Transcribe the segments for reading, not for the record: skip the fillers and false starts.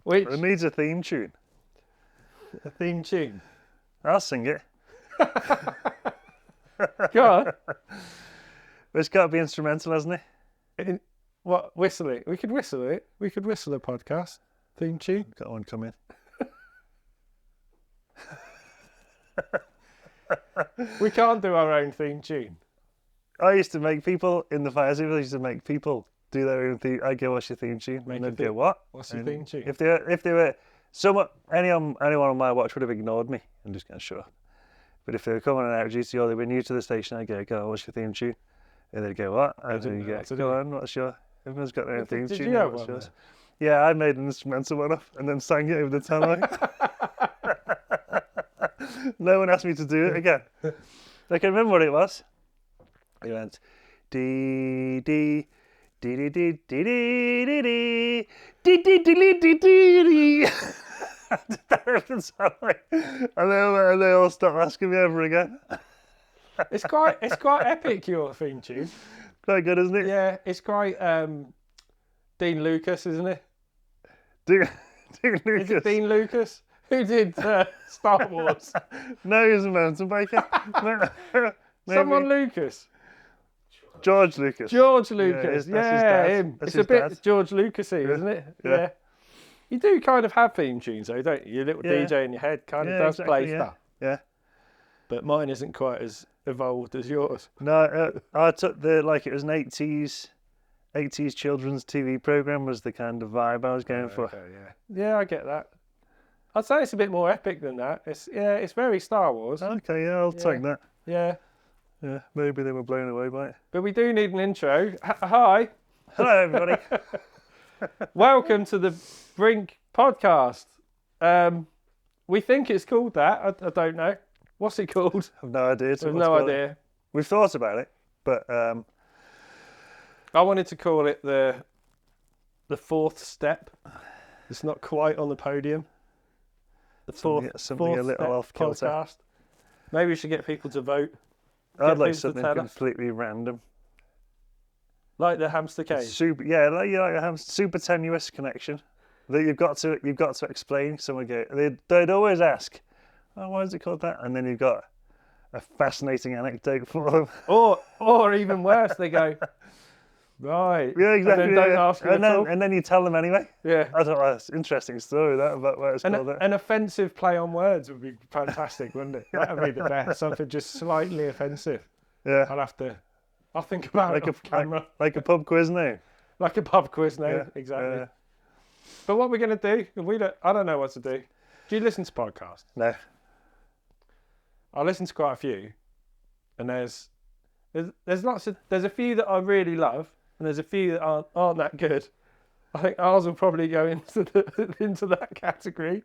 Which It needs a theme tune. a theme tune? I'll sing it. Go on. It's got to be instrumental, hasn't it? What, whistle it? We could whistle it. We could whistle a podcast theme tune. Got one coming. We can't do our own theme tune. I used to make people in the fire service. I used to make people do their own theme. I go, "What's your theme tune?" Make And a they'd go, theme- "What?" What's your And theme tune? If they were anyone on my watch would have ignored me and just gone, "Shut up." But if they were coming out of duty or they were new to the station, I'd go, "What's your theme tune?" And they'd go, "What?" And didn't then know you what to go, do. "Go on, what's your?" Everyone's got their own theme Did tune. you have What's one yours? Yeah, I made an instrumental one up and then sang it over the tannoy. No one asked me to do it again. I can remember what it was. It went dee dee dee dee dee dee dee dee dee dee dee dee dee dee. And they all stopped asking me ever again. It's quite epic, your theme tune. Quite good, isn't it? Yeah, it's quite Dean Lucas, isn't it? Dean Is Lucas. it Dean Lucas? Who did Star Wars? No, he's a mountain biker. Maybe. Someone Lucas. George Lucas. George Lucas. that's his Yeah, dad. him. That's It's his a bit dad. George Lucasy, isn't it? Yeah. You do kind of have theme tunes, though, don't you? Your little Yeah. DJ in your head kind of Yeah, does play exactly, yeah. stuff. Yeah. But mine isn't quite as evolved as yours. No, I took it was an 80s children's TV program was the kind of vibe I was going for. Okay, yeah, I get that. I'd say it's a bit more epic than that. It's very Star Wars. Okay, yeah, I'll take that. Yeah, Yeah, maybe they were blown away by it. but we do need an intro. Hi, Hello, everybody. welcome to the BRINK podcast. We think it's called that. I don't know. What's it called? I've no idea. I've no idea. We've thought about it, but I wanted to call it the fourth step. It's not quite on the podium. The something fourth a little step off kilter. podcast. Maybe we should get people to vote. I'd Get like people to something tell us. completely random. Like the hamster cage. Super, yeah, like you have super tenuous connection that you've got to explain. Someone they'd always ask, "Oh, why is it called that?" And then you've got a fascinating anecdote for them. Or even worse, they go, right. Yeah, exactly. And then don't yeah. ask them at all. And then you tell them anyway. Yeah. I don't know. It's an interesting story that about why it's called that. An offensive play on words would be fantastic, wouldn't it? That would be the best. Something just slightly offensive. Yeah, I'll think about like it off camera. like a pub quiz now. Like a pub quiz now, Yeah, exactly. yeah. But what we're going to do, I don't know what to do. Do you listen to podcasts? No. I listen to quite a few. And there's a few that I really love, and there's a few that aren't that good. I think ours will probably go into that category.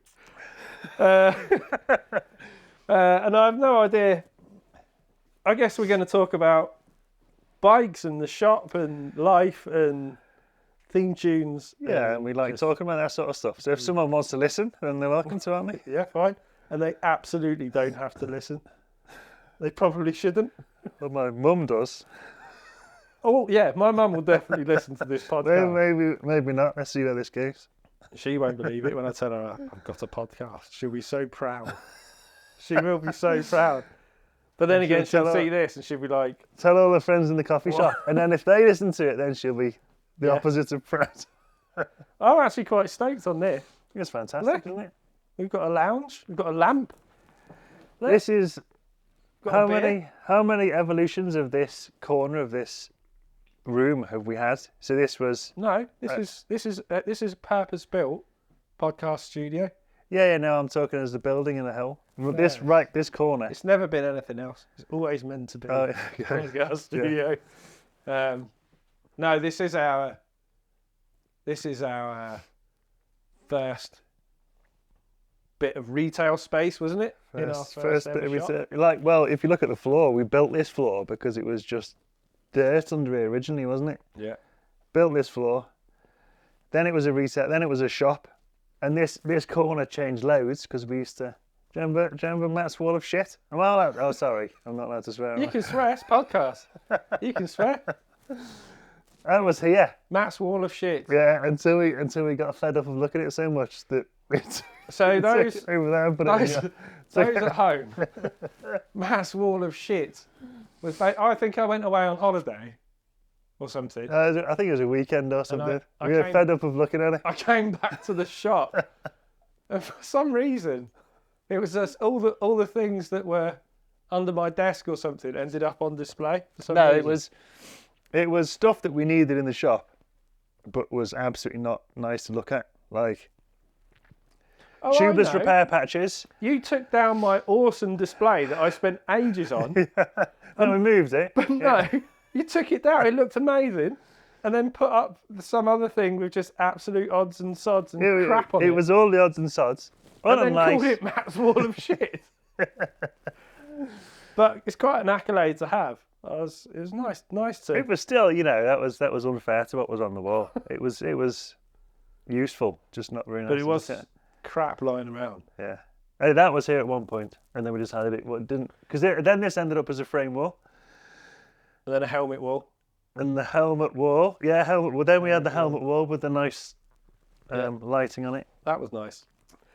And I have no idea. I guess we're going to talk about bikes and the shop and life and theme tunes. Yeah, and we like talking about that sort of stuff. So if someone wants to listen, then they're welcome to, aren't they? Yeah, fine. And they absolutely don't have to listen. They probably shouldn't. Well, my mum does. Oh, yeah, my mum will definitely listen to this podcast. Maybe not. Let's see where this goes. She won't believe it when I tell her I've got a podcast. She'll be so proud. She will be so proud. But then again, she'll see this and she'll be like... Tell all her friends in the coffee shop. And then if they listen to it, then she'll be the opposite of proud. I'm actually quite stoked on this. It's fantastic, Look. isn't it? We've got a lounge. We've got a lamp. Look. This is... Got a beer. How many evolutions of this corner of this room have we had? So this was... No, this is a purpose-built podcast studio. Yeah, no, I'm talking as the building in the hill. This corner. It's never been anything else. It's always meant to be Oh, a okay. podcast studio. No, this is our first bit of retail space, wasn't it? First bit of research. If you look at the floor, we built this floor because it was just dirt under it originally, wasn't it? Yeah. Built this floor. Then it was a retail. Then it was a shop, and this corner changed loads because we used to. Do you remember Matt's wall of shit? Am I allowed? Oh, sorry, I'm not allowed to swear. am You I? can swear. It's a podcast. You can swear. That was here. Matt's wall of shit. Yeah, until we got fed up of looking at it so much that it's So those over there. But those at home, Matt's wall of shit was. I think I went away on holiday or something. I think it was a weekend or something. I We were came- fed up of looking at it. I came back to the shop, and for some reason, it was just all the things that were under my desk or something ended up on display. For some No, reason. it was stuff that we needed in the shop, but was absolutely not nice to look at. Like Oh, I tubeless know. repair patches. You took down my awesome display that I spent ages on. And we moved it. No, you took it down. It looked amazing, and then put up some other thing with just absolute odds and sods and crap on it. It was all the odds and sods. and then Unnice. called it Matt's wall of shit. But it's quite an accolade to have. It was nice to. It was still, that was unfair to what was on the wall. It was useful, just not very nice. But it to was look at. crap lying around. Yeah. Hey, that was here at one point, and then we decided it didn't, because then this ended up as a frame wall, And then a helmet wall. and the helmet wall. Yeah, helmet. Well, then we had the helmet wall with the nice lighting on it. That was nice.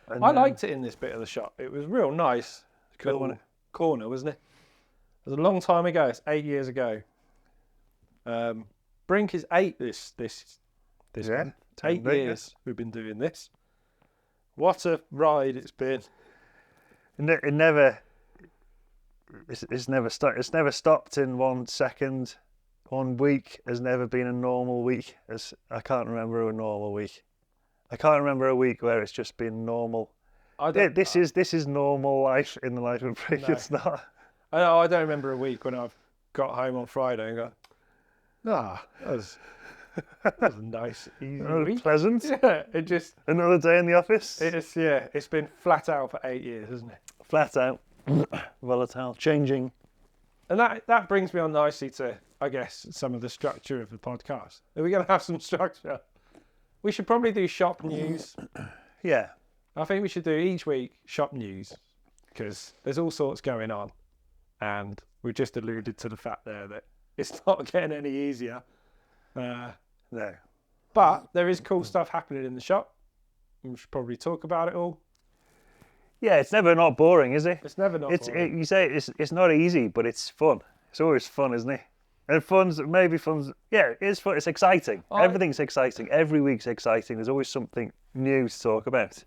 And, I liked it in this bit of the shop. It was real nice. Cool, Little wasn't it? corner, wasn't it? It was a long time ago. It's 8 years ago. Brink is 8 this Yeah, month. 8 Brink, years we've been doing this. What a ride it's been. It never. It's never stopped. It's never stopped in 1 second. 1 week has never been a normal week. I can't remember a normal week. I can't remember a week where it's just been normal. This is normal life in the life of Brink. No. It's not. I don't remember a week when I've got home on Friday and go, that was a nice, easy week. Pleasant. Yeah, it just, Another day in the office. it's been flat out for 8 years, hasn't it? Flat out. Volatile. Changing. And that brings me on nicely to, I guess, some of the structure of the podcast. Are we going to have some structure? We should probably do shop news. Yeah. I think we should do each week shop news because there's all sorts going on. And we just alluded to the fact there that it's not getting any easier. No. But there is cool stuff happening in the shop. We should probably talk about it all. Yeah, it's never not boring, is it? It's never not boring. You say it's not easy, but it's fun. It's always fun, isn't it? And fun's. Yeah, it's fun. It's exciting. Everything's exciting. Every week's exciting. There's always something new to talk about.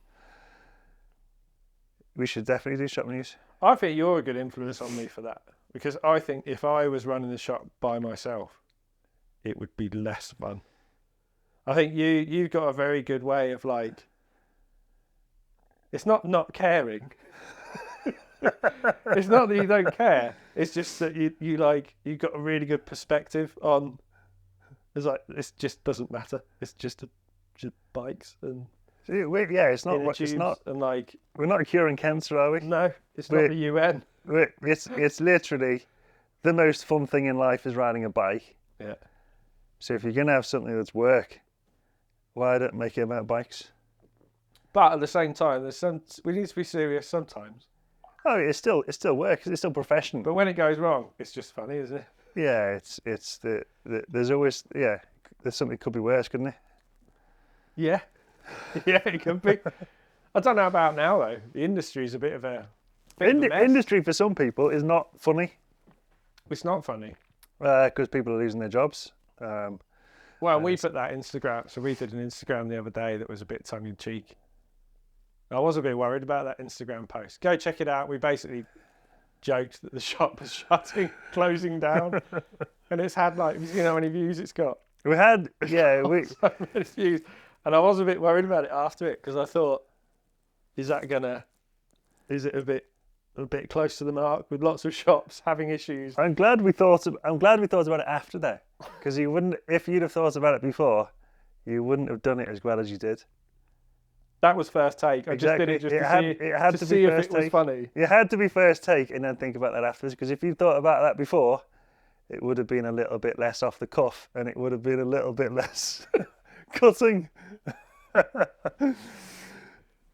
We should definitely do shop news. I think you're a good influence on me for that because I think if I was running the shop by myself, it would be less fun. I think you've got a very good way of like. It's not caring. It's not that you don't care. It's just that you've got a really good perspective on. It's like it just doesn't matter. It's just bikes and. It's not. It's not. And like We're not curing cancer, are we? no, it's not the UN. It's literally the most fun thing in life is riding a bike. Yeah. So if you're gonna have something that's work, why don't make it about bikes? But at the same time, we need to be serious sometimes. Oh, it's still work. It's still professional. But when it goes wrong, it's just funny, isn't it? Yeah, it's there's always there's something could be worse, couldn't it? Yeah. Yeah, it could be. I don't know about now though. The industry's a bit of a mess. Industry for some people is not funny It's not funny. because people are losing their jobs. Well, we put that Instagram. So we did an Instagram the other day that was a bit tongue in cheek. I was a bit worried about that Instagram post. Go check it out. We basically joked that the shop was shutting, closing down, and it's had like, have you seen how many views it's got? We had So many views, and I was a bit worried about it after it because I thought, is it a bit close to the mark with lots of shops having issues? I'm glad we thought about it after that because you wouldn't if you'd have thought about it before, you wouldn't have done it as well as you did. That was first take. I just did it just to see if it was funny. It had to be first take and then think about that afterwards because if you thought about that before, it would have been a little bit less off the cuff and it would have been a little bit less cutting.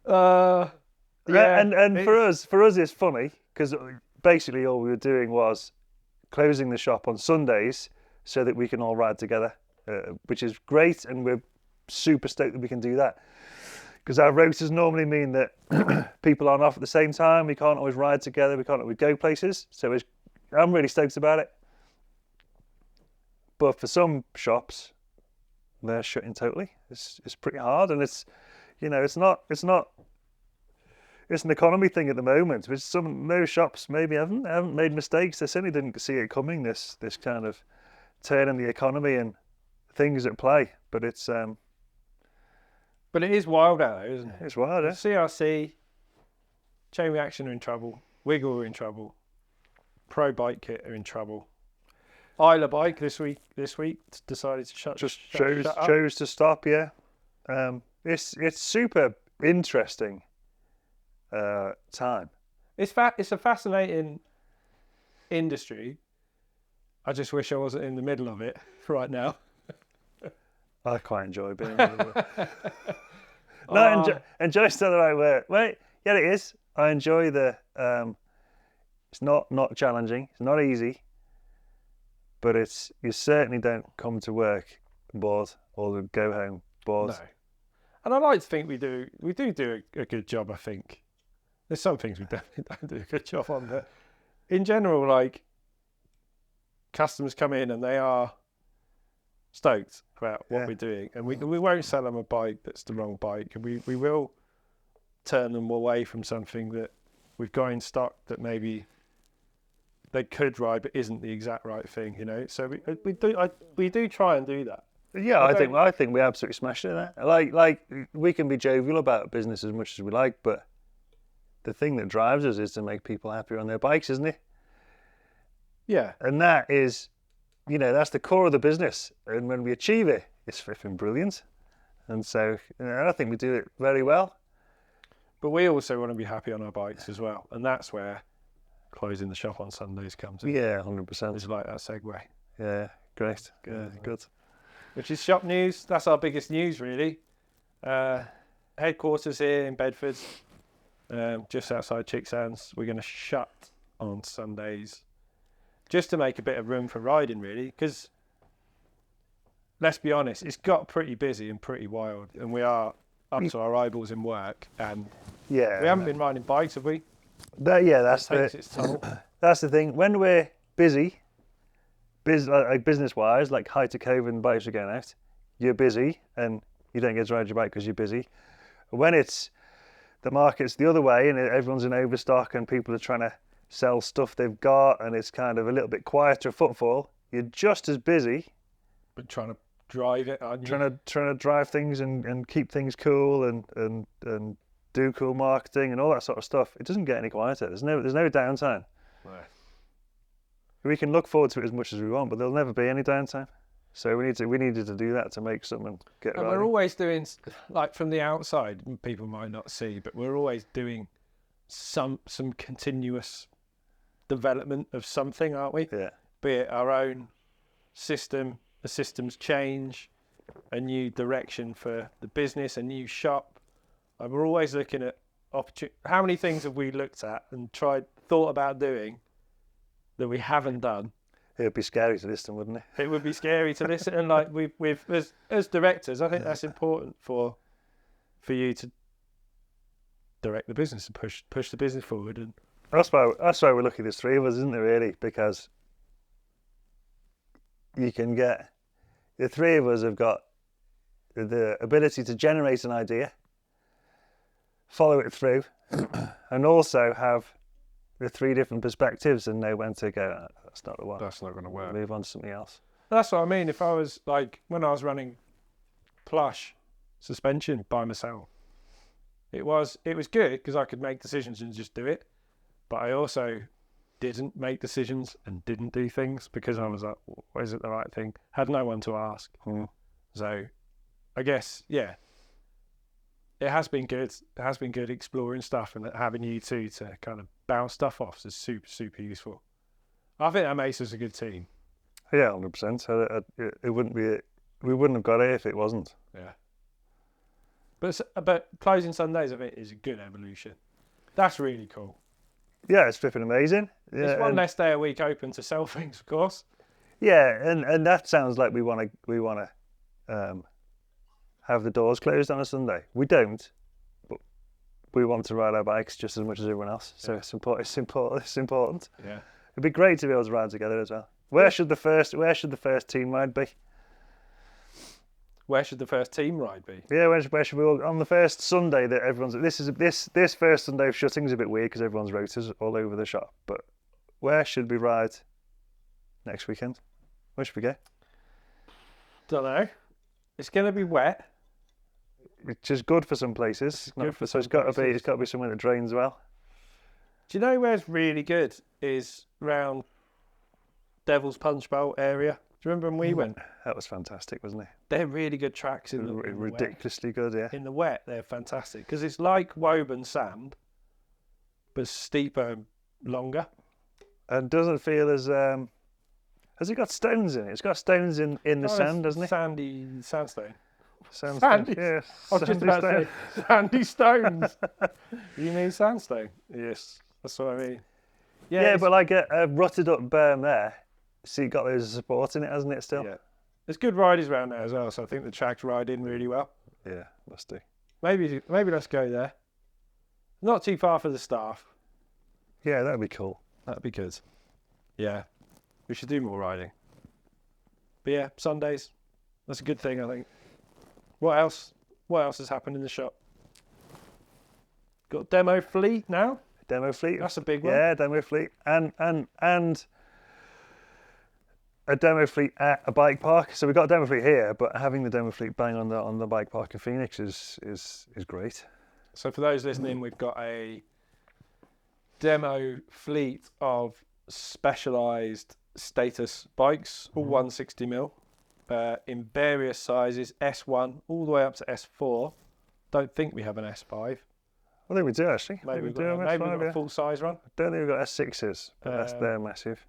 Yeah, and for us it's funny because basically all we were doing was closing the shop on Sundays so that we can all ride together. which is great, and we're super stoked that we can do that. Because our rotas normally mean that people aren't off at the same time. We can't always ride together. We can't always go places. So I'm really stoked about it. But for some shops, they're shutting totally. It's pretty hard, and it's an economy thing at the moment. Which those shops maybe haven't made mistakes. They certainly didn't see it coming. This kind of turn in the economy and things at play. But it's But it is wild out there, isn't it? it's wild. CRC, Chain Reaction are in trouble. Wiggle are in trouble. Pro Bike Kit are in trouble. Isla Bike this week decided to shut. Chose to stop. Yeah, it's super interesting time. It's a fascinating industry. I just wish I wasn't in the middle of it right now. I quite enjoy being in the middle of it. No, enjoy's still the right word. Wait, yeah, it is. I enjoy the. It's not challenging. It's not easy. But you certainly don't come to work bored or go home bored. No. And I like to think we do a good job, I think. There's some things we definitely don't do a good job on, but in general, like, customers come in and they are stoked about what we're doing, and we won't sell them a bike that's the wrong bike, and we will turn them away from something that we've got in stock that maybe they could ride but isn't the exact right thing, So we do try and do that. Yeah, I think we absolutely smashed it at that. Like we can be jovial about business as much as we like, but the thing that drives us is to make people happier on their bikes, isn't it? Yeah. And that is, that's the core of the business. And when we achieve it, it's flipping brilliant. And so, I think we do it very well. But we also want to be happy on our bikes as well. And that's where closing the shop on Sundays comes in. Yeah, 100%. It's like that segue. Yeah, great. Good. Which is shop news. That's our biggest news, really. Headquarters here in Bedford, just outside Chicksands. We're going to shut on Sundays just to make a bit of room for riding, really, because let's be honest, it's got pretty busy and pretty wild, and we are up to our eyeballs in work, and we haven't been riding bikes, have we? That's its toll. That's the thing. When we're busy, like business-wise, like height of COVID and bikes are going out, you're busy and you don't get to ride your bike because you're busy. When it's the market's the other way and everyone's in overstock and people are trying to sell stuff they've got and it's kind of a little bit quieter footfall, you're just as busy. But trying to drive it, aren't you? Trying to drive things and keep things cool and do cool marketing and all that sort of stuff. It doesn't get any quieter. There's no downtime. Right. We can look forward to it as much as we want, but there'll never be any downtime. So we needed to do that to make something get right. And we're always doing, like, from the outside, people might not see, but we're always doing some continuous development of something, aren't we? Yeah. Be it our own system, the systems change, a new direction for the business, a new shop. And we're always looking at opportunity. How many things have we looked at and thought about doing that we haven't done? It would be scary to listen, wouldn't it? It would be scary to listen, and like we've as directors, I think that's important for you to direct the business and push the business forward. And that's why we're lucky there's three of us, isn't there? Really, because you can get the three of us have got the ability to generate an idea, follow it through, and also have the three different perspectives and know when to go, that's not the one. That's not going to work. Move on to something else. That's what I mean. If I was when I was running plush suspension by myself, it was good because I could make decisions and just do it. But I also didn't make decisions and didn't do things because I was like, well, is it the right thing? Had no one to ask. So I guess, yeah, it has been good. It has been good exploring stuff, and having you two to kind of bounce stuff off is super, super useful. I think that makes us a good team. Yeah, 100%. It wouldn't be. We wouldn't have got it if it wasn't. Yeah. But closing Sundays, I think, is a good evolution. That's really cool. Yeah, it's flipping amazing. Yeah, it's one less day a week open to sell things, of course. Yeah, and that sounds like we want to have the doors closed on a Sunday. We don't, but we want to ride our bikes just as much as everyone else. So it's important. It's important. Yeah. It'd be great to be able to ride together as well. Where should the first team ride be? Where should the first team ride be? Yeah, where should we all on the first Sunday that everyone's this first Sunday of shutting is a bit weird because everyone's rotors all over the shop. But where should we ride next weekend? Where should we go? Don't know. It's going to be wet. Which is good for some places. So it's got to be somewhere that drains well. Do you know where it's really good? Is round Devil's Punch Bowl area. Do you remember when we went? That was fantastic, wasn't it? They're really good tracks in the Ridiculously good, yeah. In the wet, they're fantastic because it's like Woburn sand, but steeper and longer. And doesn't feel as has it got stones in it? It's got stones in the sand, hasn't it? Sandy sandstone. Sandy. Yeah. I was just about to say sandy stones. You mean sandstone? Yes, that's what I mean. Yeah, but like a rutted up berm there. So you got those support in it, hasn't it? Still. Yeah. There's good riders around there as well, so I think the tracks ride in really well. Yeah, must do. Maybe let's go there. Not too far for the staff. Yeah, that'd be cool. That'd be good. Yeah, we should do more riding. But yeah, Sundays. That's a good thing, I think. What else? What else has happened in the shop? Got demo fleet now. Demo fleet. That's a big one. Yeah, demo fleet, and a demo fleet at a bike park. So we've got a demo fleet here, but having the demo fleet bang on the bike park in Phoenix is great. So for those listening, we've got a demo fleet of specialised status bikes, all 160mm, in various sizes, S1 all the way up to S4. Don't think we have an S5. I think we do actually. Maybe we we've do. got a full size run. I don't think we've got S6s, but they're massive.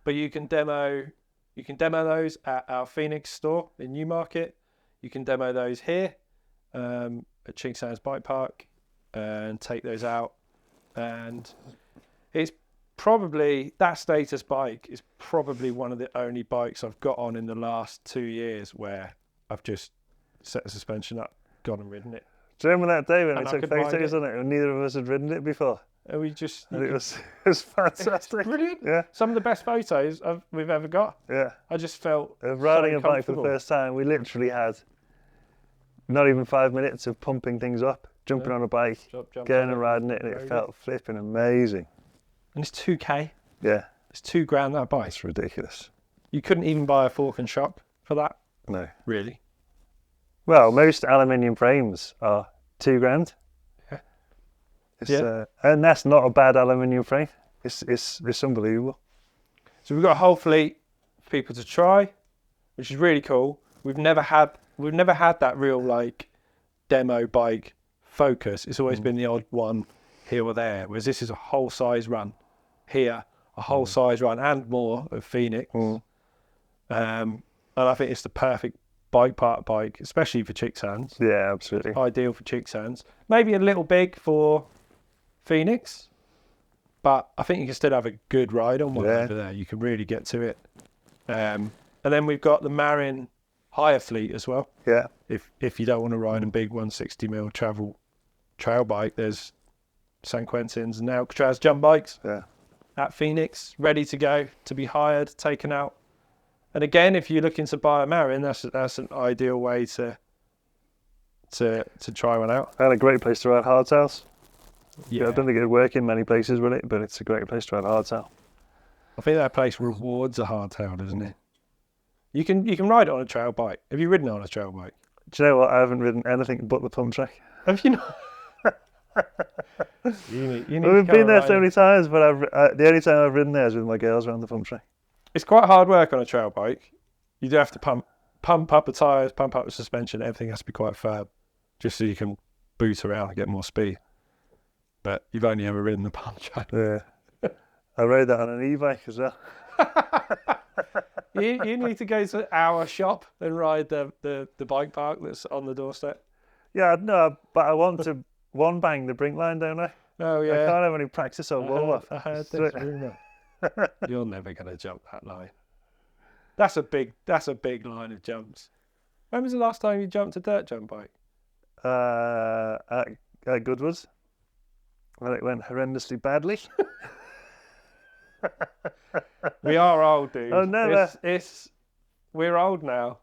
But you can demo those at our Phoenix store in Newmarket. You can demo those here at Ching Sands Bike Park and take those out. And it's probably, that status bike is probably one of the only bikes I've got on in the last 2 years where I've just set the suspension up, gone and ridden it. Do you remember that day when And we I took could ride photos on it and neither of us had ridden it before? And we just... And it was fantastic. It's brilliant. Yeah. Some of the best photos we've ever got. Yeah. I just felt riding so a bike for the comfortable. first time, we literally had not even 5 minutes of pumping things up, jumping on a bike, Jump going on and riding it, and it felt flipping amazing. And it's 2K. Yeah. It's £2,000 that bike. It's ridiculous. You couldn't even buy a fork and shock for that. No. Really? Well, most aluminium frames are £2,000. Yeah. And that's not a bad aluminium frame. It's unbelievable. So we've got a whole fleet for people to try, which is really cool. We've never had that real like demo bike focus. It's always been the odd one here or there, whereas this is a whole size run here, a whole size run and more of Phoenix. And I think it's the perfect bike park bike, especially for Chick Sands. Yeah, absolutely. Ideal for Chick Sands. Maybe a little big for Phoenix, but I think you can still have a good ride on one over there. You can really get to it. And then we've got the Marin higher fleet as well. Yeah. If you don't want to ride a big 160mm trail bike, there's San Quentin's and Alcatraz jump bikes at Phoenix, ready to go, to be hired, taken out. And again, if you're looking to buy a Marin, that's an ideal way to try one out. And a great place to ride hardtails. Yeah. I don't think it'd work in many places, will it? But it's a great place to ride hardtail. I think that place rewards a hardtail, doesn't it? You can ride it on a trail bike. Have you ridden it on a trail bike? Do you know what? I haven't ridden anything but the pump track. Have you not? you need We've been there so many times, but the only time I've ridden there is with my girls around the pump track. It's quite hard work on a trail bike. You do have to pump up the tyres, pump up the suspension. Everything has to be quite firm, just so you can boot around and get more speed. But you've only ever ridden the pump track. Yeah. I rode that on an e-bike as well. You need to go to our shop and ride the bike park that's on the doorstep. Yeah, no, but I want to one bang the brink line, don't I? Oh yeah. I can't have any practice on wall off. I heard this rumour. You're never going to jump that line. That's a big line of jumps. When was the last time you jumped a dirt jump bike? At Goodwood. Well, it went horrendously badly. We are old, dude. Oh, no, We're old now.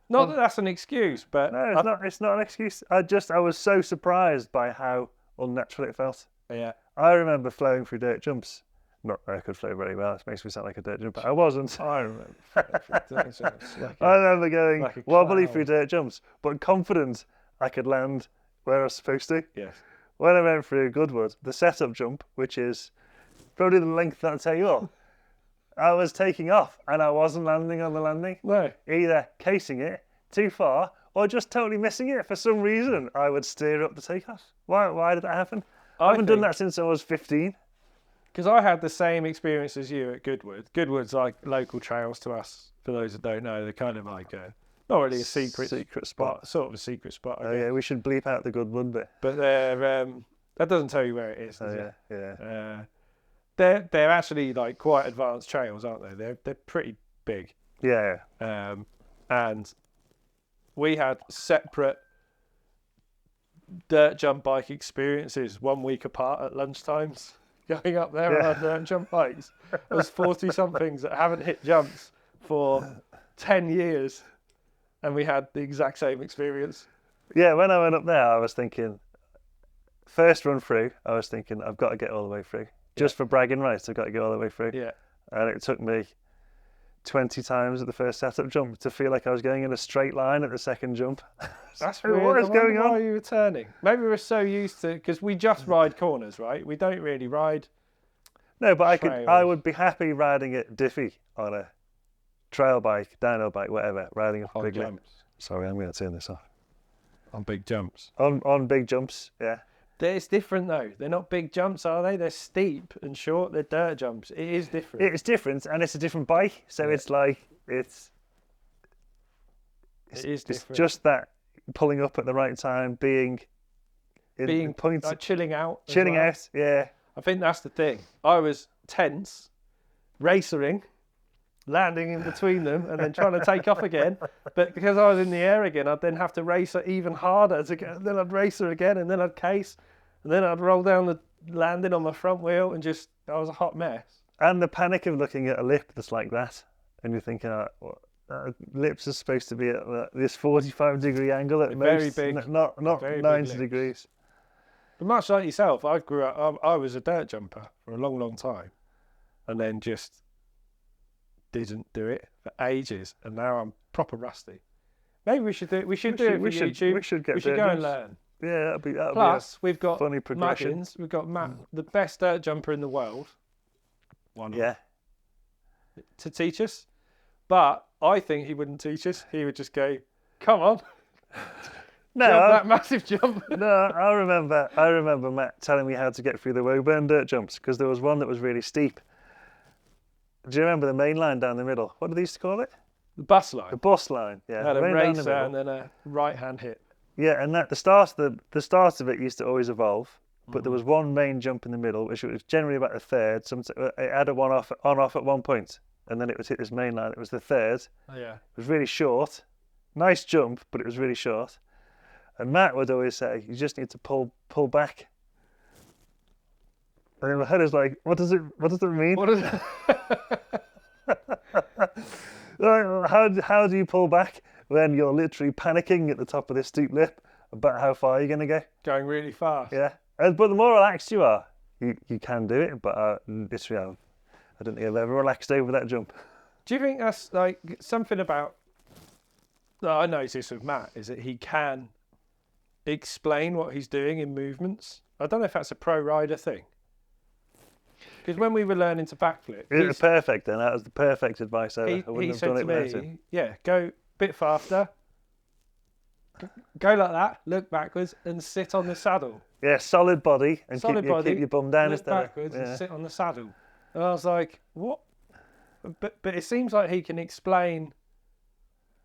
Not that that's an excuse, but No, it's not an excuse. I was so surprised by how unnatural it felt. Yeah. I remember flowing through dirt jumps. Not that I could flow very well. It makes me sound like a dirt jumper. I wasn't. I remember. I remember going like a wobbly clown. through dirt jumps, but confident I could land where I was supposed to. Yes. When I went through Goodwood, the setup jump, which is probably the length that'll take you up, I was taking off and I wasn't landing on the landing. No. Either casing it too far or just totally missing it. For some reason, I would steer up the takeoff. Why did that happen? I haven't done that since I was 15. Because I had the same experience as you at Goodwood. Goodwood's like local trails to us. For those that don't know, they're kind of like not really a secret spot. sort of a secret spot. I Oh guess. yeah, we should bleep out the Goodwood bit. But they're that doesn't tell you where it is. Does Oh it? yeah. They're actually like quite advanced trails, aren't they? They're pretty big. Yeah. And we had separate dirt jump bike experiences 1 week apart at lunchtimes. Going up there on our dirt jump bikes. There's 40 somethings that haven't hit jumps for 10 years, and we had the exact same experience. Yeah, when I went up there, I was thinking, first run through, I was thinking, I've got to get all the way through. Just for bragging rights, I've got to get all the way through. Yeah. And it took me 20 times at the first setup jump to feel like I was going in a straight line at the second jump. That's weird. What is going on? Why are you returning? Maybe we're so used to, because we just ride corners, right? We don't really ride. No, but I trails. would be happy riding it diffy on a trail bike, downhill bike, whatever, riding up a On big lip. jumps. Sorry, I'm going to turn this off. On big jumps. On big jumps, yeah. It's different though. They're not big jumps, are they? They're steep and short. They're dirt jumps. It is different. It's different, and it's a different bike, so it's like It is different. It's just that pulling up at the right time, being points, like chilling out. as chilling well. out. Yeah, I think that's the thing. I was tense, racering, landing in between them, and then trying to take off again. But because I was in the air again, I'd then have to race her even harder to get. Then I'd race her again, and then I'd case, and then I'd roll down the landing on my front wheel, and just I was a hot mess. and the panic of looking at a lip that's like that, and you're thinking, lips are supposed to be at this 45-degree angle at Very most, big. not Very big 90 lips. degrees. But much like yourself, I grew up. I was a dirt jumper for a long, long time, and then just didn't do it for ages, and now I'm proper rusty. Maybe we should do it. We should do it for YouTube. We should get We should dirt go and jumps. learn. Yeah, that'd be Plus, we've got funny progression. Muggins. We've got Matt, the best dirt jumper in the world. One yeah. to teach us, but I think he wouldn't teach us. He would just go, "Come on, No, jump that massive jump." no, I remember Matt telling me how to get through the Woburn dirt jumps, because there was one that was really steep. Do you remember the main line down the middle? What did they used to call it? The bus The line bus line. Yeah. had a main down the racer middle. and then a right-hand hit. Yeah, and the start of it used to always evolve, but there was one main jump in the middle, which was generally about a third. It had a on off at one point, and then it would hit this main line. It was the third. Oh, yeah. It was really short, nice jump, but it was really short. And Matt would always say, "You just need to pull back." And in my head is like, what does it mean? What is it? How do you pull back when you're literally panicking at the top of this steep lip about how far you're going to go? Going really fast. Yeah. But the more relaxed you are, you can do it. But literally, I don't think I've ever relaxed over that jump. Do you think that's like something about? I noticed this with Matt is that he can explain what he's doing in movements. I don't know if that's a pro rider thing. Because when we were learning to backflip, It was perfect then. That was the perfect advice ever. I he wouldn't have said done to it without him. me, "Yeah, go a bit faster, go like that, look backwards, and sit on the saddle. Yeah, solid body and Solid body, keep your bum down look instead. backwards, Yeah. and sit on the saddle." And I was like, "What?" But it seems like he can explain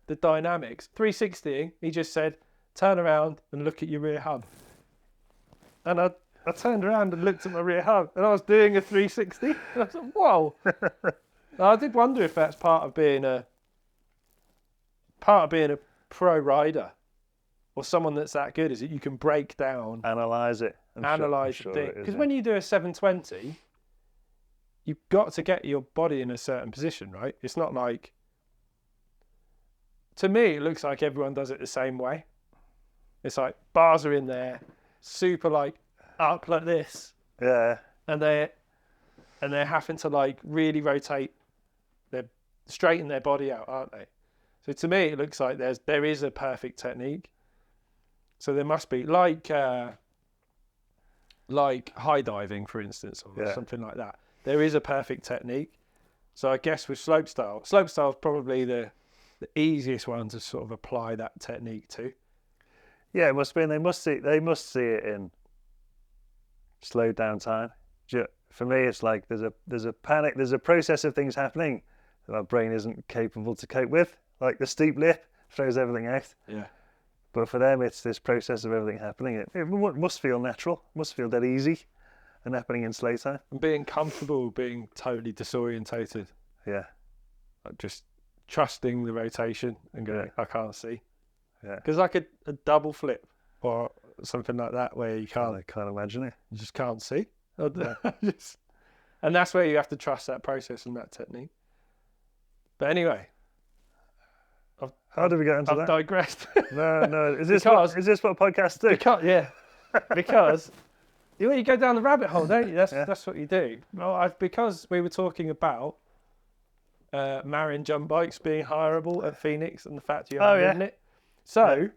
the dynamics. 360ing, he just said, "Turn around and look at your rear hub." And I turned around and looked at my rear hub, and I was doing a 360. And I was like, "Whoa!" I did wonder if that's part of being a pro rider or someone that's that good, is that you can break down, Analyze it. analyze the thing. Because when you do a 720, you've got to get your body in a certain position, right? It's not like, to me, it looks like everyone does it the same way. It's like bars are in there, super like up like this, Yeah. and they're having to like really rotate, they straighten their body out, aren't they? So to me, it looks like there is a perfect technique. So there must be like high diving, for instance, or something like that. There is a perfect technique. So I guess with slopestyle is probably the easiest one to sort of apply that technique to. Yeah, it must be. And they must see it in slowed down time. For me, it's like there's a panic, there's a process of things happening that my brain isn't capable to cope with. Like the steep lip throws everything out. Yeah. But for them, it's this process of everything happening. It must feel natural, must feel dead easy, and happening in slow time. And being comfortable, being totally disorientated. Yeah. Just trusting the rotation and going, I can't see. Yeah. Because like a double flip or something like that where you can't. I can't imagine it. You just can't see. Yeah. And that's where you have to trust that process and that technique. But anyway. How did we get into that? I've digressed. No. Is this what podcasts do? Because you go down the rabbit hole, don't you? That's what you do. Well, because we were talking about Marion jump bikes being hireable at Phoenix and the fact you haven't ridden it. So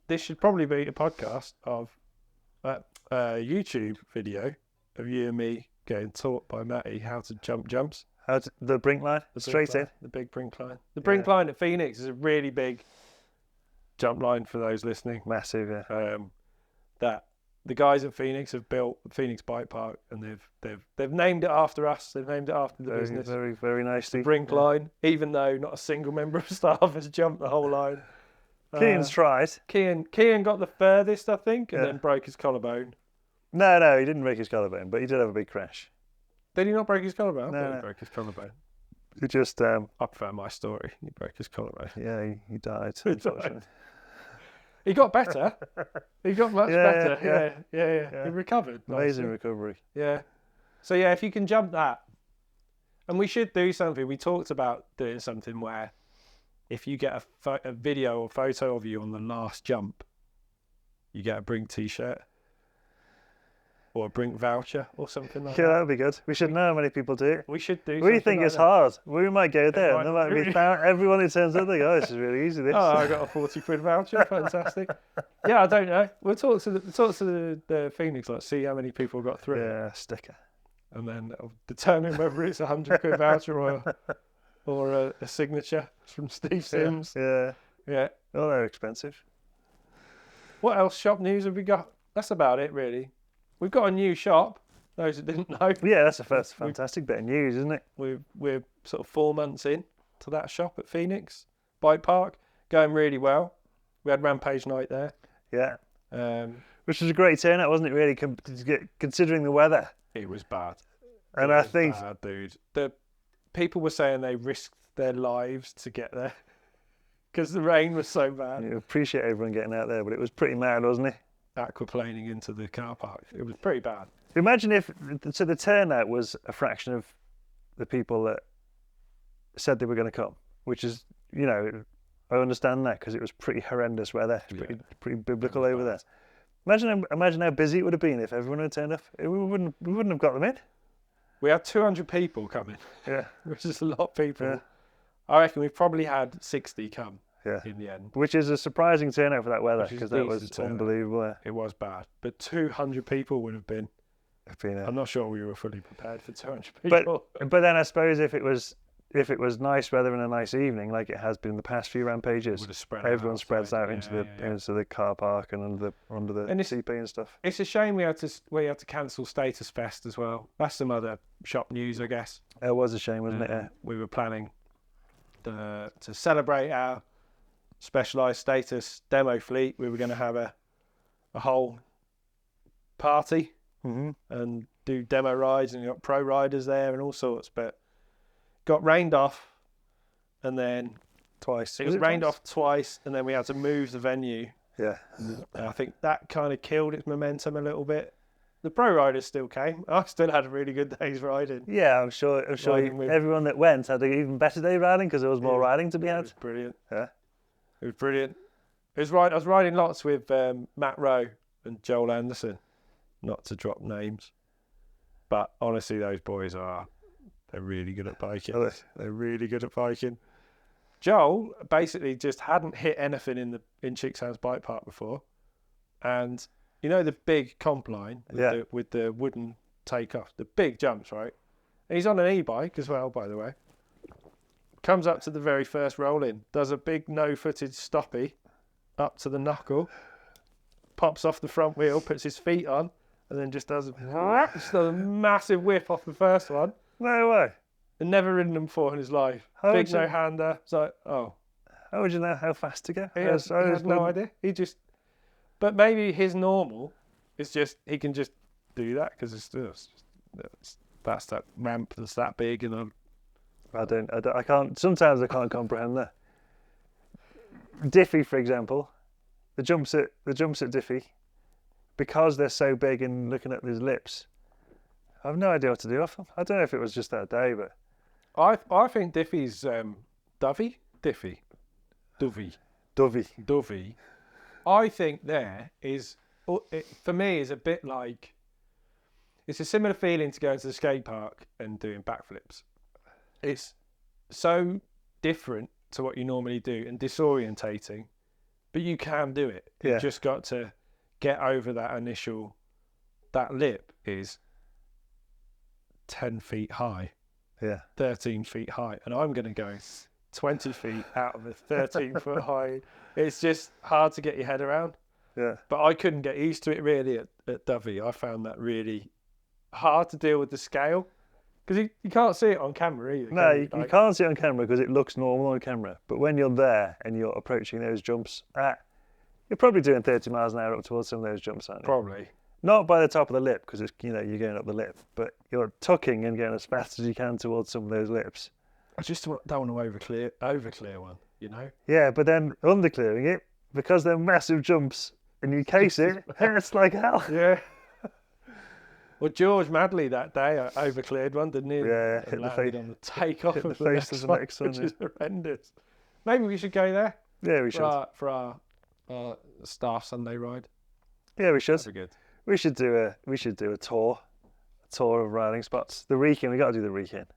this should probably be a podcast of a YouTube video of you and me getting taught by Matty how to jump jumps. The brink line? Straight in? The big brink line. The brink line at Phoenix is a really big jump line for those listening. Massive, yeah. That the guys at Phoenix have built Phoenix Bike Park, and they've named it after us. They've named it after the business. Very, very nicely. The brink line, even though not a single member of staff has jumped the whole line. Kean's tried. Kean got the furthest, I think, and then broke his collarbone. No, he didn't break his collarbone, but he did have a big crash. Did he not break his collarbone? No. He broke his collarbone. He just... I prefer my story. He broke his collarbone. Yeah, he died, unfortunately. He got better. He got much better. Yeah. He recovered. Amazing recovery. Yeah. So, if you can jump that, and we should do something. We talked about doing something where if you get a video or photo of you on the last jump, you get a Brink t-shirt. Or a Brink voucher or something like that. Yeah, that would be good. We should know how many people do it. We should do We think like it's hard. We might go there. And there might be everyone who turns up, they go, this is really easy, this. Oh, I got a 40 quid voucher. Fantastic. I don't know. We'll talk to the Phoenix, see how many people got through. Yeah, sticker. And then it'll determine whether it's a 100 quid voucher or a signature from Steve Sims. Yeah. Oh, they're expensive. What else shop news have we got? That's about it, really. We've got a new shop, those that didn't know. Yeah, that's a fantastic bit of news, isn't it? We're sort of 4 months in to that shop at Phoenix Bike Park, going really well. We had Rampage night there. Yeah. Which was a great turnout, wasn't it, really, considering the weather? It was bad. And I think... bad, dude. The people were saying they risked their lives to get there because the rain was so bad. I appreciate everyone getting out there, but it was pretty mad, wasn't it? Aquaplaning into the car park. It was pretty bad. Imagine if the turnout was a fraction of the people that said they were going to come, which is, I understand that because it was pretty horrendous weather, pretty biblical over there. Imagine how busy it would have been if everyone had turned up. We wouldn't have got them in. We had 200 people coming. Yeah, which is a lot of people. Yeah. I reckon we probably had 60 come. In the end, which is a surprising turnout for that weather because that was unbelievable. It was bad, but 200 people would have been. I'm not sure we were fully prepared for 200 people. But then I suppose if it was nice weather and a nice evening, like it has been the past few rampages, everyone spreads out into the car park and under the CP and stuff. It's a shame we had to cancel Status Fest as well. That's some other shop news, I guess. It was a shame, wasn't it? Yeah. We were planning to celebrate our Specialized Status demo fleet. We were going to have a whole party and do demo rides, and you got pro riders there and all sorts. But got rained off, and then Twice. it was rained off twice, and then we had to move the venue. Yeah. And I think that kind of killed its momentum a little bit. The pro riders still came. I still had a really good day's riding. Yeah, I'm sure Riding with- everyone that went had an even better day riding because there was more riding to be It had. was brilliant. Yeah. It was brilliant. It was right. I was riding lots with Matt Rowe and Joel Anderson, not to drop names, but honestly, those boys they're really good at biking. Are they? They're really good at biking. Joel basically just hadn't hit anything in Chicksands Bike Park before, and you know the big comp line with the wooden takeoff, the big jumps, right? And he's on an e-bike as well, by the way. Comes up to the very first roll in, does a big no-footed stoppie up to the knuckle, pops off the front wheel, puts his feet on, and then just does a massive whip off the first one. No way. And never ridden them before in his life. How Big would you- no-hander. It's like, oh. How would you know how fast to go? He has no idea. But maybe his normal is just, he can just do that because that's that ramp that's that big, and I can't. Sometimes I can't comprehend that. Diffie, for example, the jumps at Diffie, because they're so big and looking at his lips, I have no idea what to do off them. I don't know if it was just that day, but I think Diffie's Dovey. Dovey. I think there is, for me, is a bit like, it's a similar feeling to going to the skate park and doing backflips. It's so different to what you normally do and disorientating, but you can do it. Yeah. You've just got to get over that lip is 10 feet high, Yeah. 13 feet high, and I'm going to go 20 feet out of a 13-foot high. It's just hard to get your head around. Yeah. But I couldn't get used to it really at Dovey. I found that really hard to deal with the scale because you can't see it on camera either. No, can you can't see it on camera because it looks normal on camera. But when you're there and you're approaching those jumps, you're probably doing 30 miles an hour up towards some of those jumps, aren't you? Probably. Not by the top of the lip because it's you're going up the lip, but you're tucking and going as fast as you can towards some of those lips. I just don't want to overclear one, you know? Yeah, but then underclearing it because they're massive jumps and you case it, it's like hell. Yeah. Well, George Madley that day overcleared one, didn't he? Yeah, And hit the landed face- on the takeoff hit the of the face next of the one, next one, which yeah. is horrendous. Maybe we should go there Yeah, we should. for our staff Sunday ride. Yeah, we should. That'd be good. We should do a tour of riding spots. The weekend, we got to do the weekend.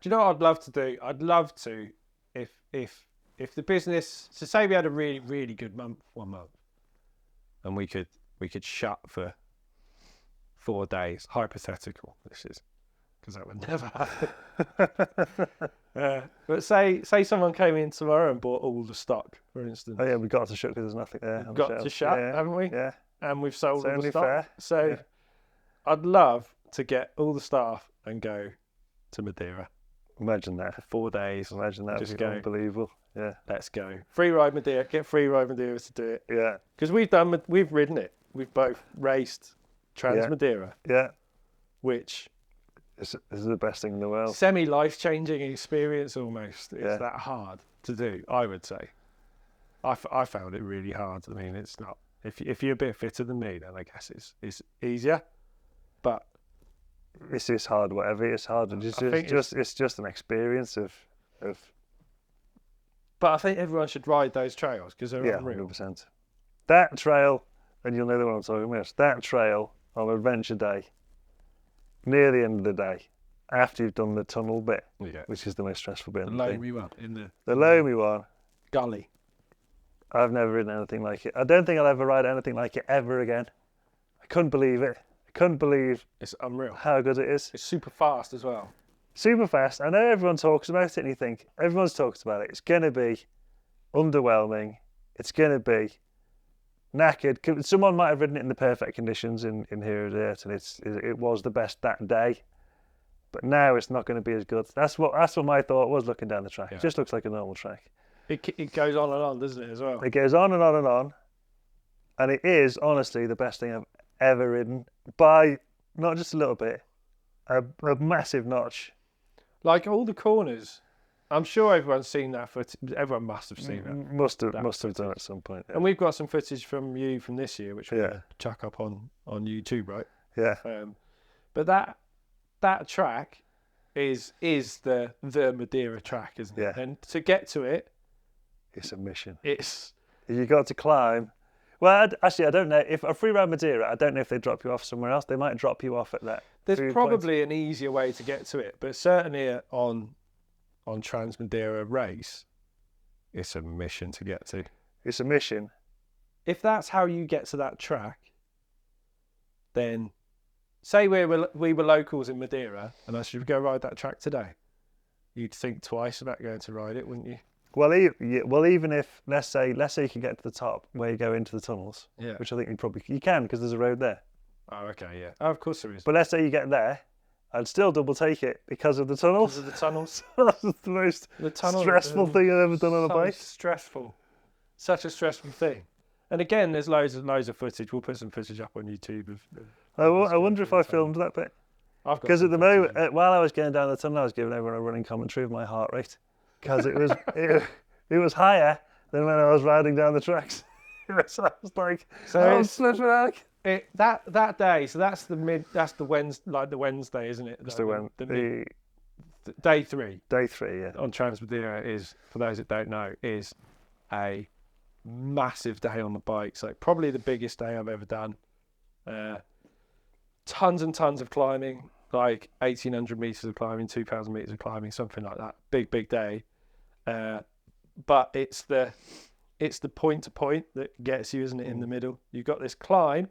Do you know what I'd love to do? I'd love to, if the business, so say we had a really, really good month, 1 month, and we could shut for 4 days, hypothetical this is, because that would never happen. But say someone came in tomorrow and bought all the stock, for instance. Oh yeah, we got to shut because there's nothing there. on the Got to shelf. shut, Yeah, haven't we? Yeah. And we've sold It's all the only stock. fair. So Yeah. I'd love to get all the staff and go to Madeira Imagine that. for 4 days. Imagine that. Just Just go. go. Unbelievable. Yeah. Let's go. Free ride Madeira. Get Free Ride Madeira to do it. Yeah. Because we've ridden it. We've both raced Trans Yeah. Madeira, Yeah. which This is the best thing in the world. semi-life-changing experience almost. It's Yeah. that hard to do, I would say. I found it really hard. I mean, it's not. If you're a bit fitter than me, then I guess it's easier. But This is hard. Whatever it's hard. It's I think just an experience of I think everyone should ride those trails because they're yeah, unreal. 100%. That trail, and you'll know the one I'm talking about. That trail on Adventure Day, near the end of the day, after you've done the tunnel bit, Yeah. which is the most stressful bit. The of the thing. loamy one in the The Loamy one, gully. I've never ridden anything like it. I don't think I'll ever ride anything like it ever again. I couldn't believe it. I couldn't believe It's unreal. how good it is. It's super fast as well. Super fast. I know everyone talks about it and you think, everyone's talked about it. It's going to be underwhelming. It's going to be knackered. Someone might have ridden it in the perfect conditions in here or there, and it was the best that day. But now it's not going to be as good. That's what my thought was looking down the track. Yeah. It just looks like a normal track. It goes on and on, doesn't it, as well? It goes on and on and on. And it is honestly the best thing I've ever ridden by not just a little bit, a massive notch. Like all the corners. I'm sure everyone's seen that footage. Everyone must have seen that. Must have footage. done at some point. Yeah. And we've got some footage from you from this year, which we'll Yeah. chuck up on YouTube, right? Yeah. But that track is the Madeira track, isn't it? Yeah. And to get to it, It's a mission. it's You got to climb. Well, actually, I don't know if a free ride Madeira. I don't know if they drop you off somewhere else. They might drop you off at that. there's food probably an easier way to get to it, but certainly on Trans Madeira race, it's a mission to get to. It's a mission. If that's how you get to that track, then say we were locals in Madeira and I should go ride that track today, you'd think twice about going to ride it, wouldn't you? Well, even if let's say you can get to the top where you go into the tunnels, Yeah. which I think you can because there's a road there. Oh, okay, yeah. Oh, of course there is. But let's say you get there, I'd still double take it because of the tunnels. Because of the tunnels. That's the most stressful thing I've ever done on a so bike. Stressful. Such a stressful thing. And again, there's loads of footage. We'll put some footage up on YouTube. I wonder if I filmed that bit. I've got Because some at the footage. moment, while I was going down the tunnel, I was giving everyone a running commentary of my heart rate because it was it was higher than when I was riding down the tracks. So I was like, flipping out. That day. So that's the Wednesday, isn't it? Day 3 Day 3, yeah. on Trans Madeira is, for those that don't know, is a massive day on the bikes. Like probably the biggest day I've ever done. Tons and tons of climbing, like 1,800 meters of climbing, 2,000 meters of climbing, something like that. Big day. But it's the point to point that gets you, isn't it? In the middle, you've got this climb.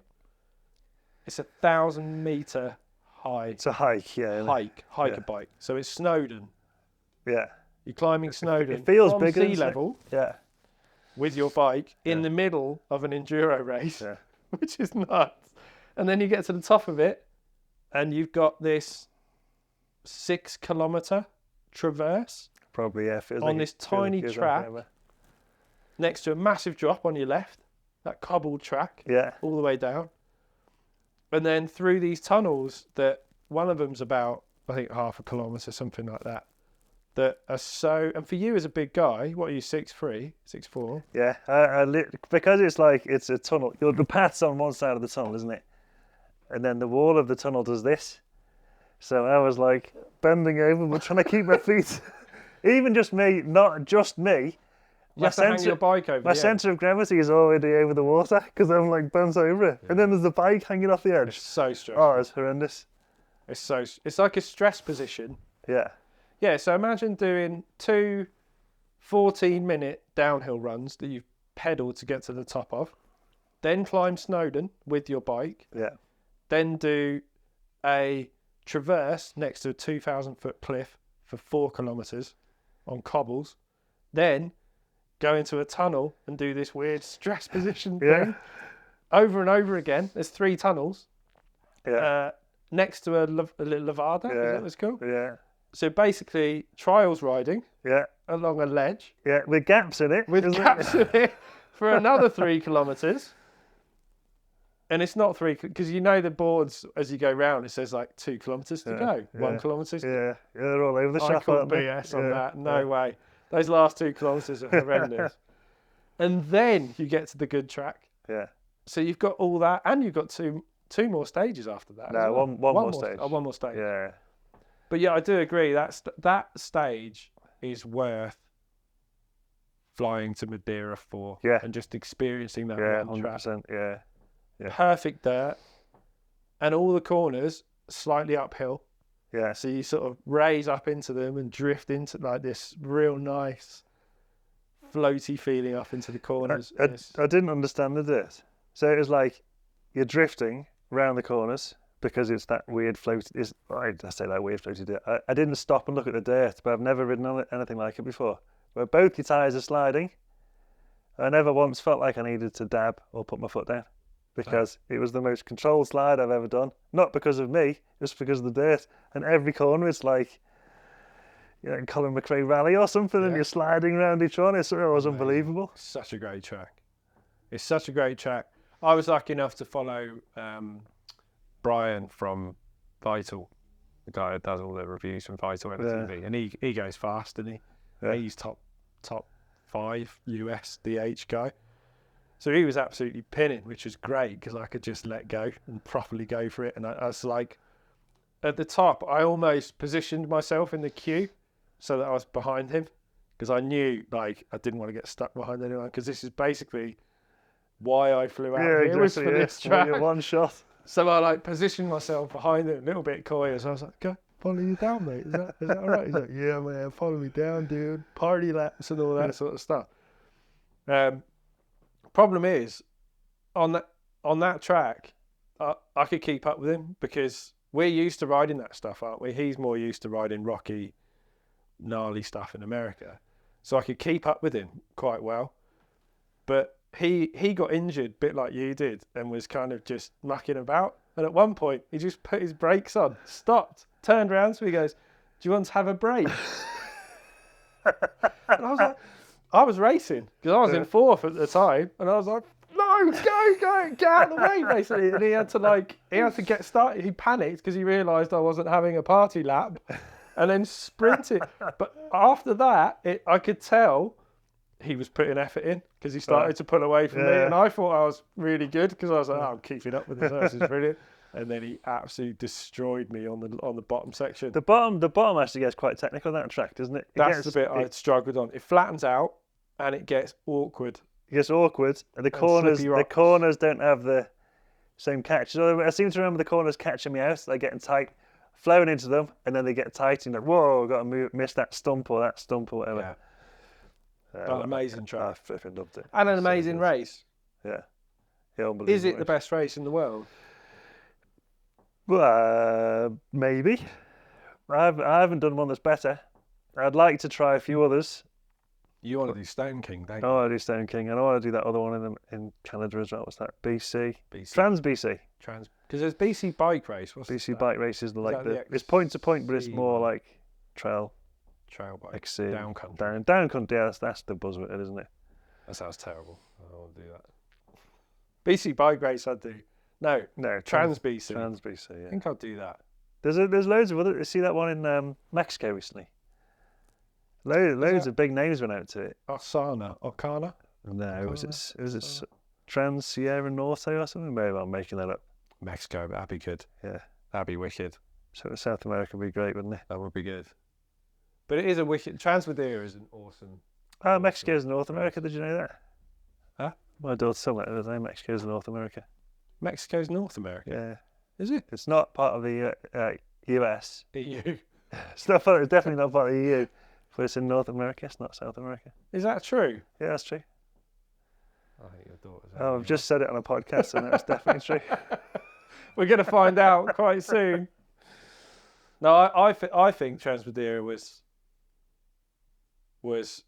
It's 1,000 meter high. It's a hike, yeah. Hiker bike. So it's Snowdon. Yeah. You're climbing Snowdon. It feels from bigger. Sea level. Yeah. With your bike in the middle of an enduro race, which is nuts. And then you get to the top of it, and you've got this 6 kilometer traverse. Probably, yeah. On this tiny track next to a massive drop on your left, that cobbled track, all the way down. And then through these tunnels that one of them's about, I think, 0.5 kilometre, something like that, that are so, and for you as a big guy, what are you, 6'3", 6'4"? Yeah, because it's a tunnel, the path's on one side of the tunnel, isn't it? And then the wall of the tunnel does this. So I was like bending over, but trying to keep my feet, even just me, not just me. You have to hang your bike over My centre of gravity is already over the water because I'm like bent over it. And then there's the bike hanging off the edge. It's so stressful. Oh, it's horrendous. It's like a stress position. Yeah. Yeah, so imagine doing 2 14-minute downhill runs that you've pedalled to get to the top of, then climb Snowdon with your bike, then do a traverse next to a 2,000-foot cliff for 4 kilometres on cobbles, then go into a tunnel and do this weird stress position thing over and over again. There's 3 tunnels next to a little Levada, is that what it's called? Yeah. So basically, trials riding along a ledge. Yeah, with gaps in it. With gaps in it for another 3 kilometres. And it's not 3, because you know the boards, as you go round, it says like 2 kilometres to go, 1 kilometre. Yeah, they're all over the shop, I call aren't they? BS on that. No way. Those last 2 kilometres are horrendous. And then you get to the good track. Yeah. So you've got all that, and you've got two more stages after that. No, as well. one more stage. One more stage. Yeah. But yeah, I do agree. That stage is worth flying to Madeira for. Yeah. And just experiencing that one track. 100%. Yeah. Perfect dirt, and all the corners slightly uphill. Yeah. So you sort of raise up into them and drift into like this real nice floaty feeling up into the corners. I didn't understand the dirt. So it was like you're drifting around the corners because it's that weird floaty. I say that weird floaty dirt. I didn't stop and look at the dirt, but I've never ridden on anything like it before. Where both your tyres are sliding. I never once felt like I needed to dab or put my foot down because it was the most controlled slide I've ever done. Not because of me, just because of the dirt. And every corner it's like, Colin McRae Rally or something, and you're sliding around each one. It was unbelievable. Such a great track. It's such a great track. I was lucky enough to follow Brian from Vital the guy that does all the reviews from Vital Yeah. TV, and he goes fast, and Yeah. he's top 5 US DH guy. So he was absolutely pinning, which was great because I could just let go and properly go for it. And I was like, at the top, I almost positioned myself in the queue so that I was behind him because I knew like I didn't want to get stuck behind anyone because this is basically why I flew out here was for this track. Well, one shot. So I like positioned myself behind him, a little bit coy, as I was like, "Go, follow you down, mate. Is that all right?" He's like, "Yeah, man, follow me down, dude. Party laps and all that sort of stuff." Problem is, on that track, I could keep up with him because we're used to riding that stuff, aren't we? He's more used to riding rocky, gnarly stuff in America, so I could keep up with him quite well. But he got injured, a bit like you did, and was kind of just mucking about. And at one point, he just put his brakes on, stopped, turned around to me, goes, "Do you want to have a break?" And I was like, I was racing because I was in 4th at the time, and I was like, "No, go, get out of the way!" Basically, and he had to get started. He panicked because he realised I wasn't having a party lap, and then sprinted. But after that, I could tell he was putting effort in because he started to pull away from me, and I thought I was really good because I was like, "Oh, I'm keeping up with this. This is brilliant." And then he absolutely destroyed me on the bottom section. The bottom actually gets quite technical on that track, doesn't it? That's the bit I struggled on. It flattens out and it gets awkward. It gets awkward, and the corners don't have the same catch. So I seem to remember the corners catching me out. They're getting tight, flowing into them, and then they get tight, and you're like, whoa, got to miss that stump or whatever. Yeah. An amazing track. I flipping loved it. And an amazing race. Yeah. Unbelievable. Is it the best race in the world? Well, maybe. I haven't done one that's better. I'd like to try a few others. You want to do Stone King, don't you? I want to do Stone King, and I want to do that other one in Canada as well. What's that? BC. Trans BC. Because there's BC bike race. What's BC that? bike race is like it's point to point, but it's XC more like trail bike. XC. Down country. Down country. Yeah, that's the buzz of it, isn't it? That sounds terrible. I don't want to do that. BC bike race, I'd do. No, Trans BC. Trans BC. Yeah. I think I'll do that. There's loads of other. You see that one in Mexico recently? Loads of big names went out to it. Okana? No, was it Trans Sierra Norte or something? Maybe I'm making that up. Mexico, that'd be good. Yeah, that'd be wicked. So South America would be great, wouldn't it? That would be good. But it is a wicked. Transmadeira is an awesome. Mexico's North America. Did you know that? Huh? My daughter told me the other day. Mexico's North America. Mexico's North America. Yeah. Is it? It's not part of the US. EU. It's definitely not part of the EU. But it's in North America. It's not South America. Is that true? Yeah, that's true. I think your daughter's. I've just said it on a podcast, and that's definitely true. We're going to find out quite soon. No, I think Transmadeira was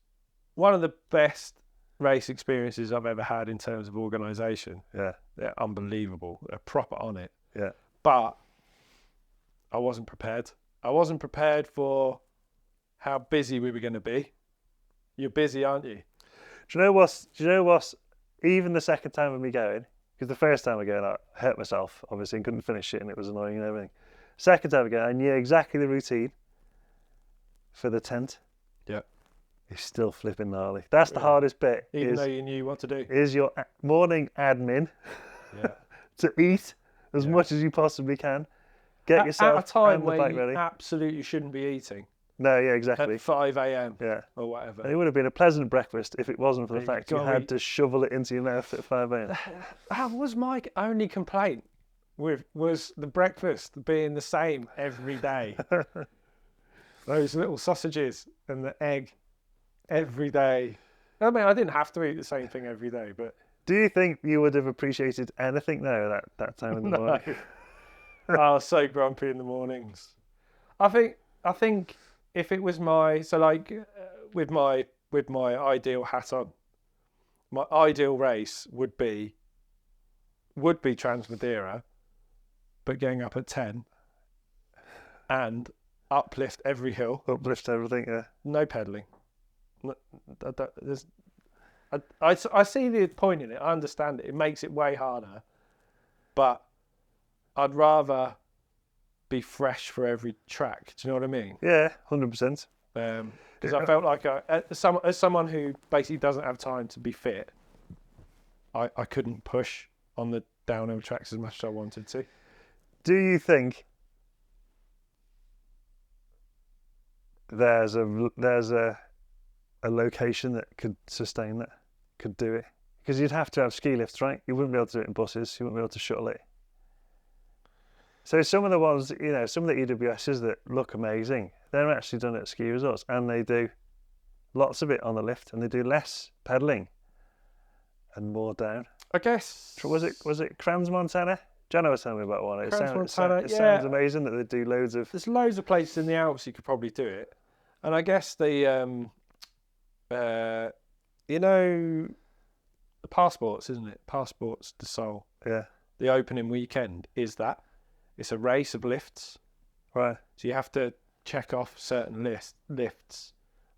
one of the best race experiences I've ever had in terms of organisation. Yeah. They're unbelievable. They're proper on it. Yeah. But I wasn't prepared. I wasn't prepared for how busy we were going to be. You're busy, aren't you? Do you know what's even the second time of me going, because the first time I go, I hurt myself, obviously, and couldn't finish it, and it was annoying and everything. Second time I go, I knew exactly the routine for the tent. Yeah. It's still flipping gnarly. That's the hardest bit. Even though you knew what to do. Is your morning admin to eat as much as you possibly can. Get yourself at a time and the where bike you ready. absolutely shouldn't be eating. No, yeah, exactly. At 5 a.m. Yeah. Or whatever. And it would have been a pleasant breakfast if it wasn't for the fact you had to shovel it into your mouth at 5 a.m. That was my only complaint was the breakfast being the same every day. Those little sausages and the egg every day. I mean, I didn't have to eat the same thing every day, but... Do you think you would have appreciated anything though that time in the morning? I was so grumpy in the mornings. I think if it was with my ideal hat on, my ideal race would be Transmadeira, but getting up at 10 and uplift every hill. Uplift everything, yeah. No pedalling. I see the point in it. I understand it. It makes it way harder, but I'd rather be fresh for every track. Do you know what I mean? Yeah, 100%. Because I felt like as someone who basically doesn't have time to be fit, I couldn't push on the downhill tracks as much as I wanted to. Do you think there's a location that could sustain that, could do it? Because you'd have to have ski lifts, right? You wouldn't be able to do it in buses. You wouldn't be able to shuttle it. So some of the ones, some of the EWSs that look amazing, they're actually done at ski resorts, and they do lots of it on the lift, and they do less pedalling and more down. I guess. Was it Crans Montana? Jono was telling me about one. It sounds amazing that they do loads of. There's loads of places in the Alps you could probably do it, and I guess the Passports, isn't it? Passports de Sol. Yeah. The opening weekend is that. It's a race of lifts. Right. So you have to check off certain lifts.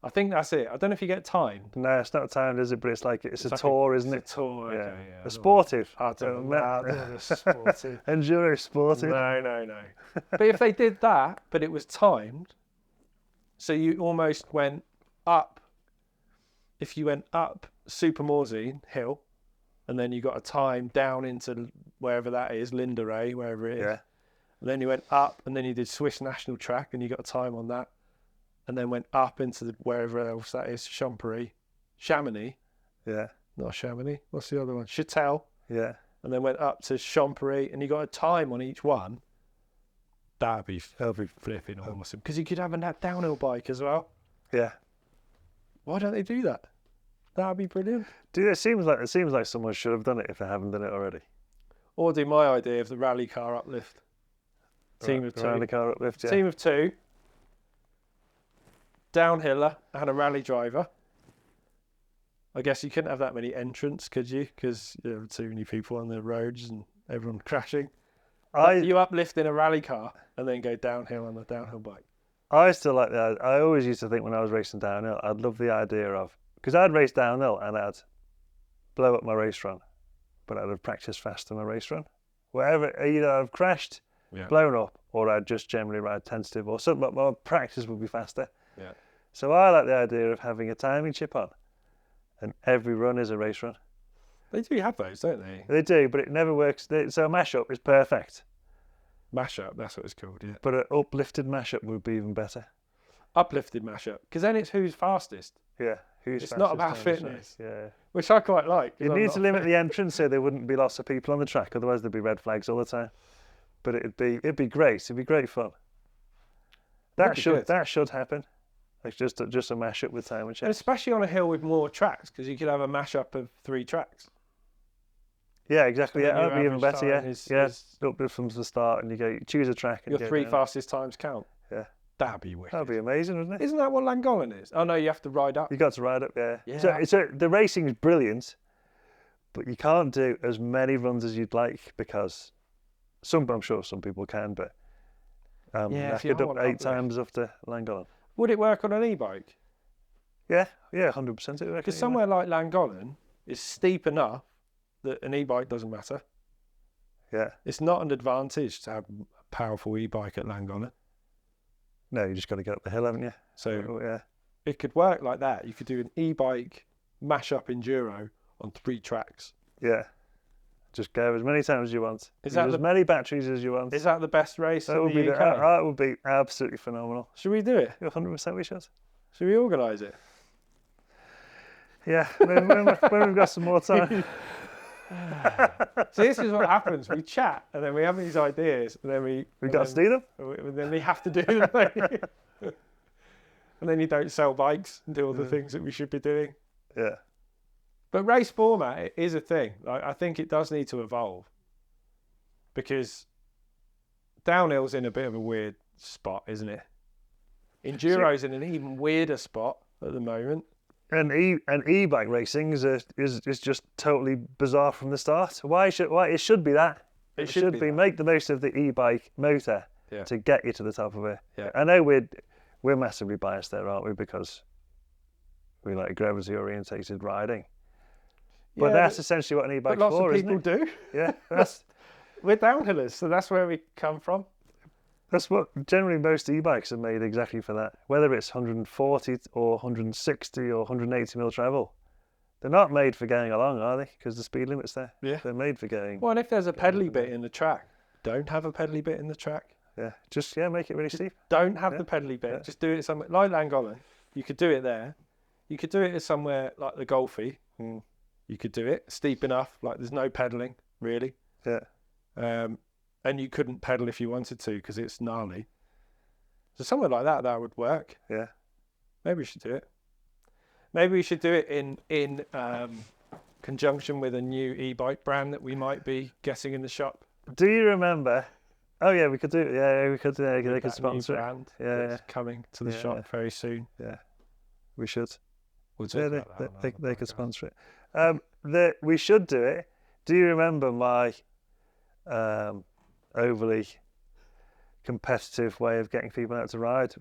I think that's it. I don't know if you get timed. No, it's not timed, is it? But it's like a tour, isn't it? It's a tour. Yeah. Okay, yeah. A sportive. I don't know. Sportive. Enduro sportive. No. But if they did that, but it was timed, so you almost went up. If you went up Supermorzine Hill, and then you got a time down into wherever that is, Linderay, wherever it is. Yeah. And then you went up, and then you did Swiss National Track, and you got a time on that. And then went up into wherever else that is, Chamonix. Yeah. Not Chamonix. What's the other one? Chatel. Yeah. And then went up to Champéry, and you got a time on each one. That'd be flipping awesome. Because you could have a downhill bike as well. Yeah. Why don't they do that? That'd be brilliant. Dude, it seems like someone should have done it if they haven't done it already. Or do my idea of the rally car uplift. Team of two. Rally car uplift, yeah. Team of two. Downhiller and a rally driver. I guess you couldn't have that many entrants, could you? Because there were too many people on the roads and everyone crashing. You uplift in a rally car and then go downhill on a downhill bike. I still like that. I always used to think when I was racing downhill, I'd love the idea of, because I'd race downhill and I'd blow up my race run, but I'd have practiced fast on my race run. Wherever, either I'd have crashed, blown up, or I'd just generally ride tentative or something, but my practice would be faster. Yeah. So I like the idea of having a timing chip on, and every run is a race run. They do have those, don't they? They do, but it never works. So a mashup is perfect. Mashup, that's what it's called, yeah. But an uplifted mashup would be even better. Uplifted mashup, because then it's who's fastest. Yeah, it's not about fitness. Yeah, which I quite like. You need to limit the entrance so there wouldn't be lots of people on the track. Otherwise, there'd be red flags all the time. But it'd be great. It'd be great fun. That should happen. Like just a mashup with time and and especially on a hill with more tracks, because you could have a mashup of 3 tracks. Yeah, exactly. Yeah, that'd be even better. Yeah, up from the start, and you choose a track. And your 3 fastest times count. Yeah, that'd be wicked. That'd be amazing, wouldn't it? Isn't that what Llangollen is? Oh no, you have to ride up. You got to ride up. Yeah. Yeah. So the racing is brilliant, but you can't do as many runs as you'd like because I'm sure some people can, but if you up 8 times up to Llangollen. Would it work on an e-bike? Yeah, 100%. Because somewhere like Llangollen is steep enough that an e-bike doesn't matter. Yeah. It's not an advantage to have a powerful e-bike at Llangollen. No, you just got to get up the hill, haven't you? So it could work like that. You could do an e-bike mash-up enduro on 3 tracks. Yeah. Just go as many times as you want. Use as many batteries as you want. Is that the best race in the UK? That would be absolutely phenomenal. Should we do it? 100% we should. Should we organise it? Yeah, when we've got some more time. So this is what happens. We chat and then we have these ideas and then we got to do them. And then we have to do them. And then you don't sell bikes and do all the things that we should be doing. Yeah. But race format is a thing. I think it does need to evolve because downhill's in a bit of a weird spot, isn't it? Enduro's in an even weirder spot at the moment. And e-bike racing is just totally bizarre from the start. Why it should be that? It should be make the most of the e-bike motor to get you to the top of it. Yeah. I know we're massively biased there, aren't we? Because we like gravity orientated riding. But that's essentially what an e-bike's for, isn't it? Lots of people do. Yeah, we're downhillers, so that's where we come from. That's what generally most e-bikes are made exactly for that. Whether it's 140 or 160 or 180 mil travel, they're not made for going along, are they? Because the speed limit's there. Yeah. They're made for going. Well, and if there's a pedally bit in the track, don't have a pedally bit in the track. Yeah, just make it really steep. Don't have the pedally bit. Yeah. Just do it somewhere like Llangollen. You could do it there. You could do it somewhere like the Golfy. Mm. You could do it steep enough, like there's no pedalling really. Yeah. And you couldn't pedal if you wanted to because it's gnarly. So somewhere like that would work. Yeah. Maybe we should do it. Maybe we should do it in conjunction with a new e-bike brand that we might be getting in the shop. Do you remember? Oh yeah, we could do it. Yeah, we could. They could That sponsor new it. brand Yeah, that's coming to the Yeah, shop yeah. very soon. Yeah, we should. We'll talk Yeah, about that on they another could podcast. sponsor it. We should do it. Do you remember my overly competitive way of getting people out to ride?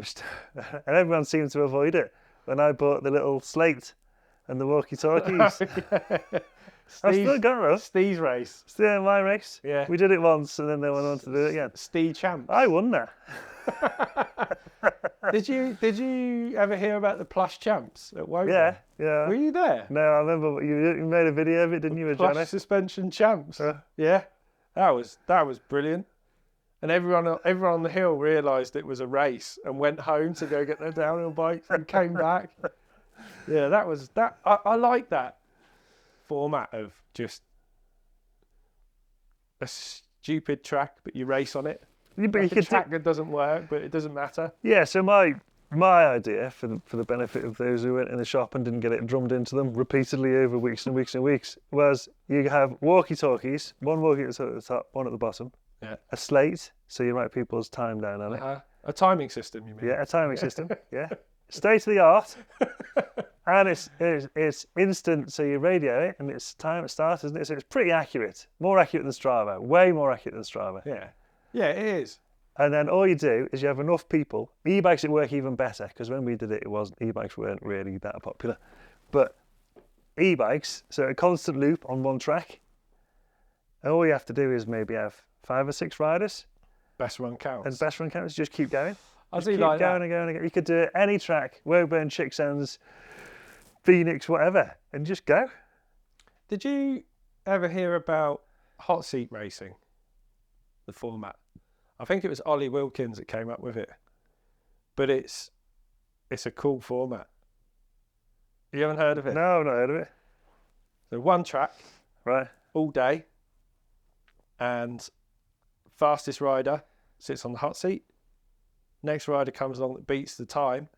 And everyone seemed to avoid it when I bought the little slate and the walkie-talkies. I've still got those. Steve's race. Still in my race. Yeah. We did it once and then they went on to do it again. Steve Champs. I won that. Did you ever hear about the plush champs at Woking? Yeah, yeah. Were you there? No, I remember you made a video of it, didn't you, with Plush Johnny? suspension champs. Yeah. Yeah, that was brilliant. And everyone on the hill realised it was a race and went home to go get their downhill bikes and came back. Yeah, that was that. I like that format of just a stupid track, but you race on it. But Like you a could track that doesn't work, but it doesn't matter. Yeah, so my idea, for the benefit of those who went in the shop and didn't get it drummed into them repeatedly over weeks and weeks and weeks, was you have walkie-talkies, one walkie-talkie at the top, one at the bottom, Yeah. a slate, so you write people's time down on it. A timing system, you mean? Yeah, a timing system. Yeah, state of the art, and it's instant. So you radio it, and it's time it starts, isn't it? So it's pretty accurate, more accurate than Strava, way more accurate than Strava. Yeah. Yeah, it is. And then all you do is you have enough people. E-bikes, it work even better because when we did it, e-bikes weren't really that popular. But e-bikes, so a constant loop on one track. And all you have to do is maybe have 5 or 6 riders. Best run counts. And best run counts, just keep going. I Just do keep like going that. and going and going. You could do it any track, Woburn, Chicksands, Phoenix, whatever, and just go. Did you ever hear about hot seat racing? The format. I think it was Ollie Wilkins that came up with it. But it's a cool format. You haven't heard of it? No, I've not heard of it. So one track Right. all day, and fastest rider sits on the hot seat. Next rider comes along that beats the time.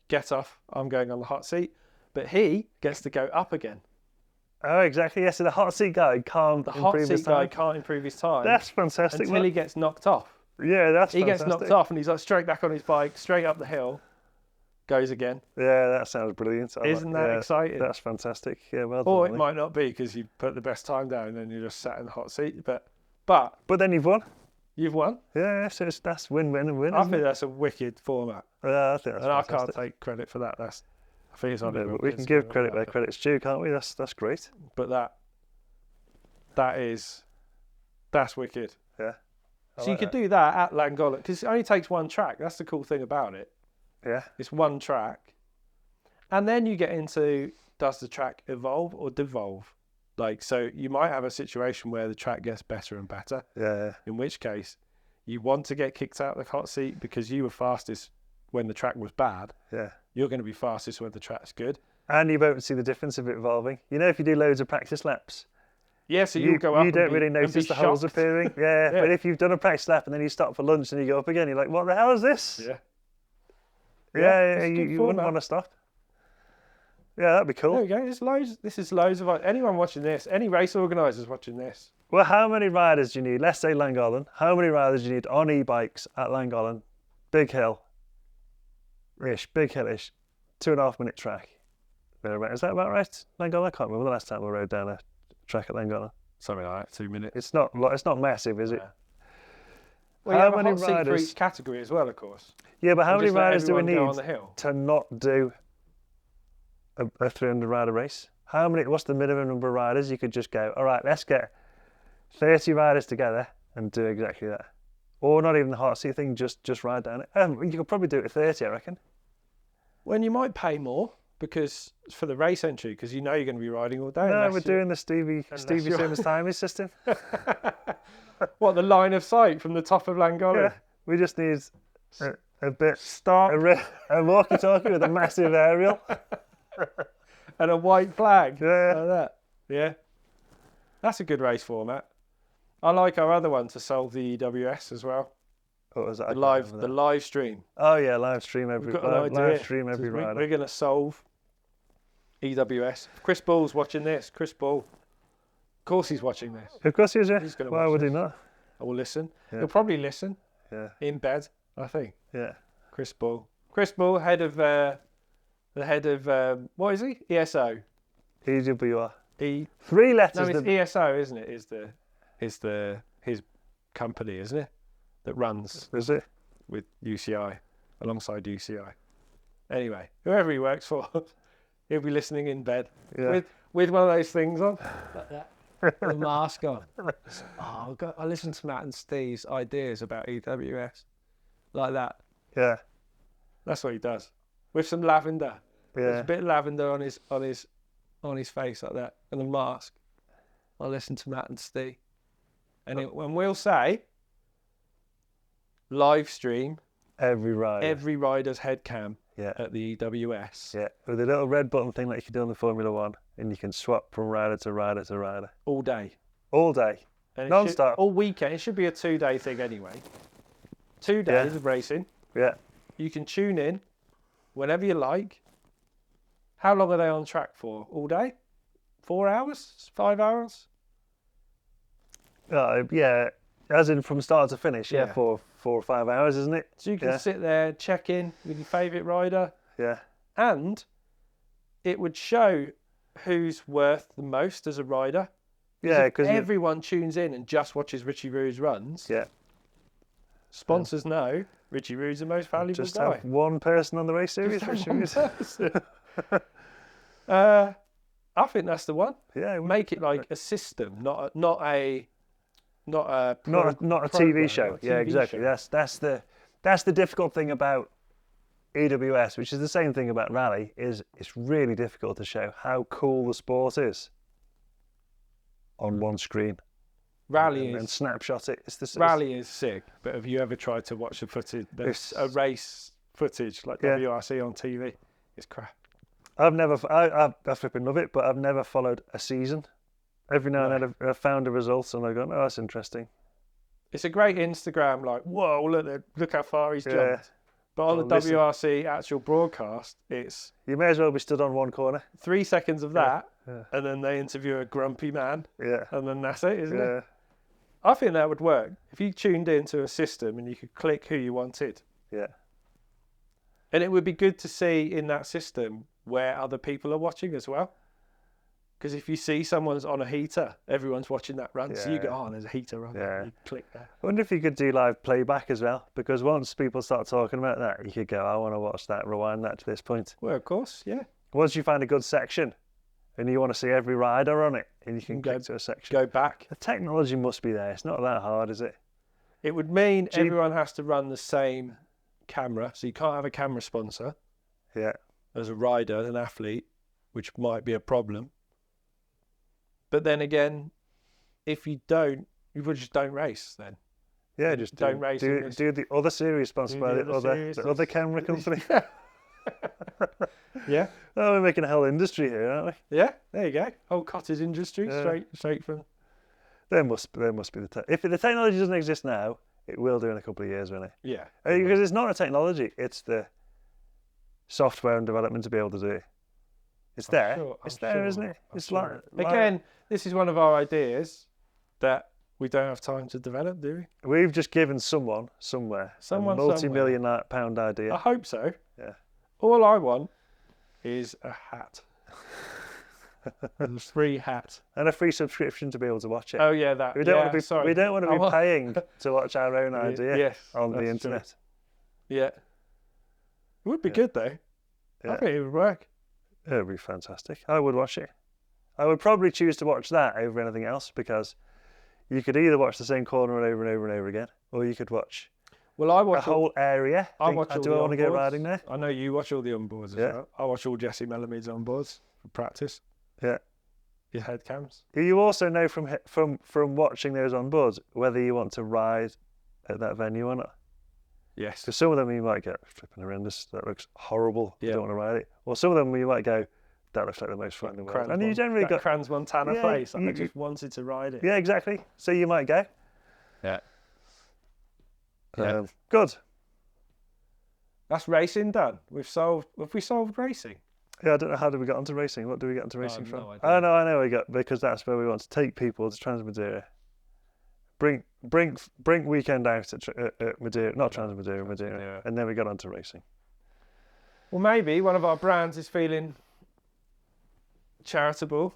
Get off. I'm going on the hot seat, but he gets to go up again. Oh, exactly. Yes, so the hot seat guy can't The hot improve his seat guy time. can't improve his time That's fantastic. until man. he gets knocked off. Yeah, that's He fantastic. gets knocked off and he's like straight back on his bike, straight up the hill, goes again. Yeah, that sounds brilliant. Isn't that exciting? That's fantastic. Yeah, well done. Or it Ollie. might not be because you put the best time down and then you're just sat in the hot seat. But But then you've won. you've won. Yeah, so that's win-win and win. I Isn't think it? that's a wicked format. Yeah, I think that's And I fantastic. can't take credit for that. I think it's on Yeah, but we can give credit where credit's due, can't we? That's great. But that's wicked. Yeah. I So you like could that. do that at Llangollen because it only takes one track. That's the cool thing about it. Yeah. It's one track. And then you get into, does the track evolve or devolve? Like, so you might have a situation where the track gets better and better, Yeah. in which case you want to get kicked out of the hot seat because you were fastest when the track was bad. Yeah. You're going to be fastest when the track's good. And you won't see the difference of it evolving. You know, if you do loads of practice laps, Yeah, so you'll go up. you don't and really be, and notice be the holes shocked. appearing. Yeah, Yeah. but if you've done a practice lap and then you stop for lunch and you go up again, you're like, what the hell is this? Yeah. Yeah, it's a good you wouldn't format. want to stop. Yeah, that'd be There cool. we go. This is loads of anyone watching this, any race organisers watching this. Well, how many riders do you need? Let's say Llangollen. How many riders do you need on e-bikes at Llangollen? Big hill-ish, 2.5 minute track. Is that about right? Llangollen? I can't remember the last time we rode down a track at Llangollen. Something like that, 2 minutes. It's not massive, is it? Yeah. Well, you How have many a hot seat for riders? each category as well, of course. Yeah, but how And many just let riders do we everyone go need on the hill? to not do a 300 rider race? What's the minimum number of riders? You could just go, all right, let's get 30 riders together and do exactly that. Or not even the hot seat thing, just ride down it. You could probably do it at 30, I reckon. When you might pay more because for the race entry, because you know you're going to be riding all day. No, unless we're doing the Stevie you're- Simmons timing system. What, the line of sight from the top of Llangollen? Yeah, we just need a bit Stop a walkie-talkie with a massive aerial. and a white flag. Yeah. Like that. Yeah. That's a good race format. I like our other one to solve the EWS as well. What was that? I The can't remember the that. live stream. Oh yeah, live stream every We've got an idea. live stream every We're rider. going to solve EWS. Chris Ball's watching this. Chris Ball. Of course he's watching this. Of course he is. Yeah. He's gonna Why watch would he this. not? I will listen. Yeah. He'll probably listen Yeah. in bed, I think. Yeah. Chris Ball. Chris Ball, the head of, what is he? ESO. EWR. E. 3 letters. No, it's ESO, isn't it? Is his company, isn't it? That runs Is it? with UCI, alongside UCI. Anyway, whoever he works for, he'll be listening in bed Yeah. with one of those things on, like that, with a mask on. I listened to Matt and Steve's ideas about EWS, like that. Yeah. That's what he does, with some lavender. There's Yeah. a bit of lavender on his face like that, and a mask. I listen to Matt and Steve, and when we'll say live stream Every rider. every rider's head cam Yeah. at the EWS Yeah. With a little red button thing like you can do on the Formula One, and you can swap from rider to rider to rider all day, all day. and it Non-stop. all weekend. It should be a 2-day thing anyway. 2 days Yeah. of racing. Yeah. You can tune in whenever you like. How long are they on track for? All day? 4 hours? 5 hours? Yeah. As in from start to finish. Yeah. Yeah. For 4 or 5 hours, isn't it? So you can Yeah. sit there, check in with your favourite rider, Yeah. and it would show who's worth the most as a rider. Yeah. If Because everyone tunes in and just watches Richie Rude's runs, yeah. sponsors know Richie Rude's the most valuable Just guy. have one person on the race series. Just have Richard one Rees. person. I think that's the one. Yeah. it would- Make it like a system, not a not a program, TV show. not a Yeah, TV exactly. show. That's the difficult thing about EWS, which is the same thing about rally. Is it's really difficult to show how cool the sport is on one screen. Rally and is snapshot it. It's rally is sick. But have you ever tried to watch the footage? There's a race footage like Yeah. WRC on TV. It's crap. I flipping love it, but I've never followed a season. Every now and then I've found a result and I've gone, oh, that's interesting. It's a great Instagram. Like, whoa, look how far he's Yeah. jumped. But on Well, the listen. WRC actual broadcast, it's You may as well be stood on one corner. 3 seconds of that, Yeah. and then they interview a grumpy man, Yeah. and then that's it, isn't it? Yeah. I think that would work if you tuned into a system and you could click who you wanted. Yeah. And it would be good to see in that system where other people are watching as well. Because if you see someone's on a heater, everyone's watching that run. So you go, Yeah. oh, there's a heater on. Yeah. You click there. I wonder if you could do live playback as well, because once people start talking about that, you could go, I want to watch that, rewind that to this point. Well, of course, yeah. Once you find a good section and you want to see every rider on it, and you can You click go- to a section. Go back. The technology must be there. It's not that hard, is it? It would mean Cheap. everyone has to run the same camera. So you can't have a camera sponsor Yeah. as a rider, an athlete, which might be a problem. But then again, if you don't, you would just don't race then. Yeah, just Don't race in do this. the other series sponsored Do by the the other other, series. the other camera company. Yeah, Oh, we're making a whole industry here, aren't we? yeah. There you go. Whole cottage industry, Yeah. straight from. There must be if the technology doesn't exist now, it will do in a couple of years, won't it? Yeah. Because it's not a technology; it's the software and development to be able to do it. It's there. It's there, isn't it? It's like Again, this is one of our ideas that we don't have time to develop, do we? we've just given someone somewhere Someone a multi-million pound I idea. hope so. Yeah. All I want is a hat. A free hat. And a free subscription to be able to watch it. Oh yeah, that. we don't yeah, want to be. Sorry. We don't want to I be want- paying to watch our own idea Yes, on the that's internet. true. Yeah. It would be Yeah. good though. Yeah. I think it would work. It would be fantastic. I would watch it. I would probably choose to watch that over anything else because you could either watch the same corner over and over and over again, or you could watch Well, I a watch whole area. I watch all do the I want to go onboards. riding there? I know you watch all the onboards as Yeah. well. I watch all Jesse Melamede's onboards for practice. Yeah. Your head cams. You also know from watching those on boards whether you want to ride at that venue or not. Yes. Because some of them you might get flipping horrendous. That looks horrible. Yeah. I don't want to ride it. Or some of them you might go, that looks like the most fun in the world. And you generally that got Crans Montana Yeah, place. I you- just wanted to ride it. yeah, exactly. So you might go. Yeah. Yeah. Good. That's racing done. Have we solved racing? Yeah, I don't know how did we get onto racing. What do we get onto racing have from? no I idea. know we got because that's where we want to take people to Trans-Madeira. Brink weekend out at Madeira, not Trans-Madeira, Madeira, Madeira. and then we got onto racing. Well, maybe one of our brands is feeling charitable.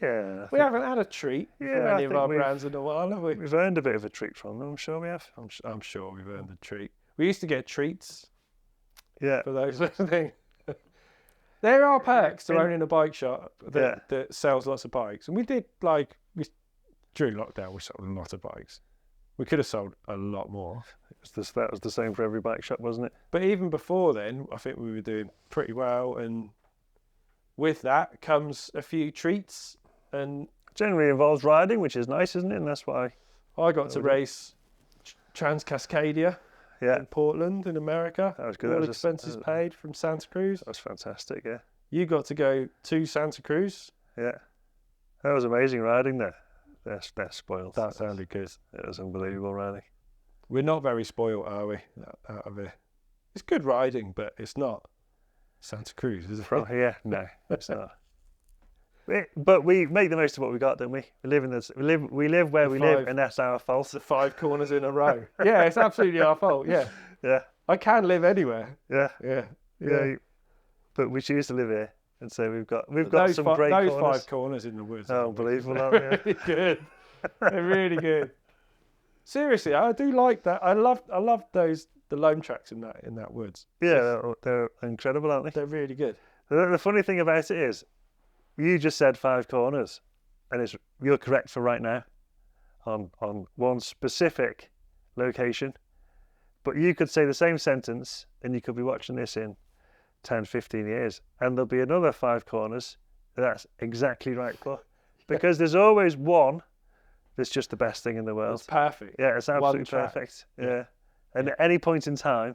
Yeah, We haven't had a treat Yeah, from I any of think our we've- brands in a while, have we? we've earned a bit of a treat from them. I'm sure we have. I'm sure we've earned a treat. We used to get treats Yeah, for those listening. There are perks to In- owning a bike shop Yeah. that sells lots of bikes. And during lockdown, we sold a lot of bikes. We could have sold a lot more. that was the same for every bike shop, wasn't it? But even before then, I think we were doing pretty well. And with that comes a few treats. And Generally involves riding, which is nice, isn't it? And that's why. I got to race Trans-Cascadia Yeah, in Portland in America. that was good. All That was expenses paid from Santa Cruz. That was fantastic. Yeah, You got to go to Santa Cruz. yeah. That was amazing riding there. They're spoiled. That sounded good. It was unbelievable riding. We're not very spoiled, are we? Out of here. It's good riding, but it's not Santa Cruz, is it? From here, no, it's not. But we make the most of what we got, don't we? We live in this. We live where we live, five- and that's our fault. The 5 corners in a row. Yeah, it's absolutely our fault. Yeah, Yeah, I can live anywhere. yeah, Yeah, yeah. But we choose to live here, and so we've got Those some fi- great those corners. 5 corners in the woods. Oh, are unbelievable, They're aren't they? really good. They're really good. Seriously, I do like that. I love the loam tracks in that woods. Yeah, they're incredible, aren't they? They're really good. The funny thing about it is, you just said 5 corners, and you're correct for right now, on one specific location. But you could say the same sentence, and you could be watching this in 10, 15 years, and there'll be another 5 corners that's exactly right for. Because there's always one that's just the best thing in the world. It's perfect. Yeah, it's absolutely track. perfect. Yeah. And at any point in time,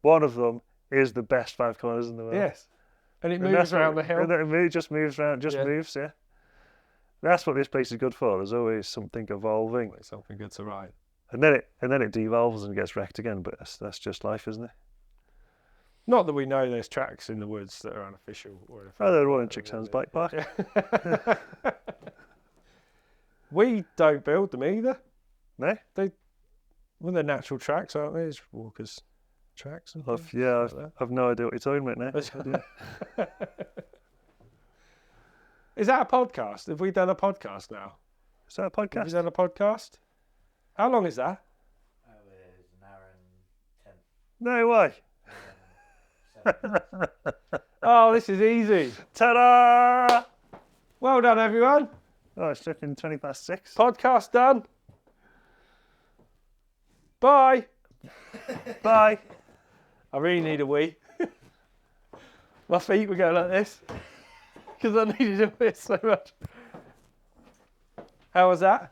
one of them is the best 5 corners in the world. Yes. And it And moves that's around what- the hill. and it just moves around, Yeah. moves, yeah. That's what this place is good for. There's always something evolving. It's something good to ride. And then it devolves and gets wrecked again, but that's just life, isn't it? Not that we know there's tracks in the woods that are unofficial or anything. Oh, they're all in Chicksands Bike Park. Yeah. We don't build them either. No? Well, they're natural tracks, aren't they? It's walkers' tracks. And things like that. I've no idea what you're talking about now. Yeah. Is that a podcast? Have we done a podcast now? Is that a Have podcast? we done a podcast? How long is that? Oh, it's an hour and 10. No way. 7. Oh, this is easy. Ta-da! Well done, everyone. Oh, it's flipping 20 past 6. Podcast done. Bye. Bye. I really need a wee. My feet were going like this because I needed a wee so much. How was that?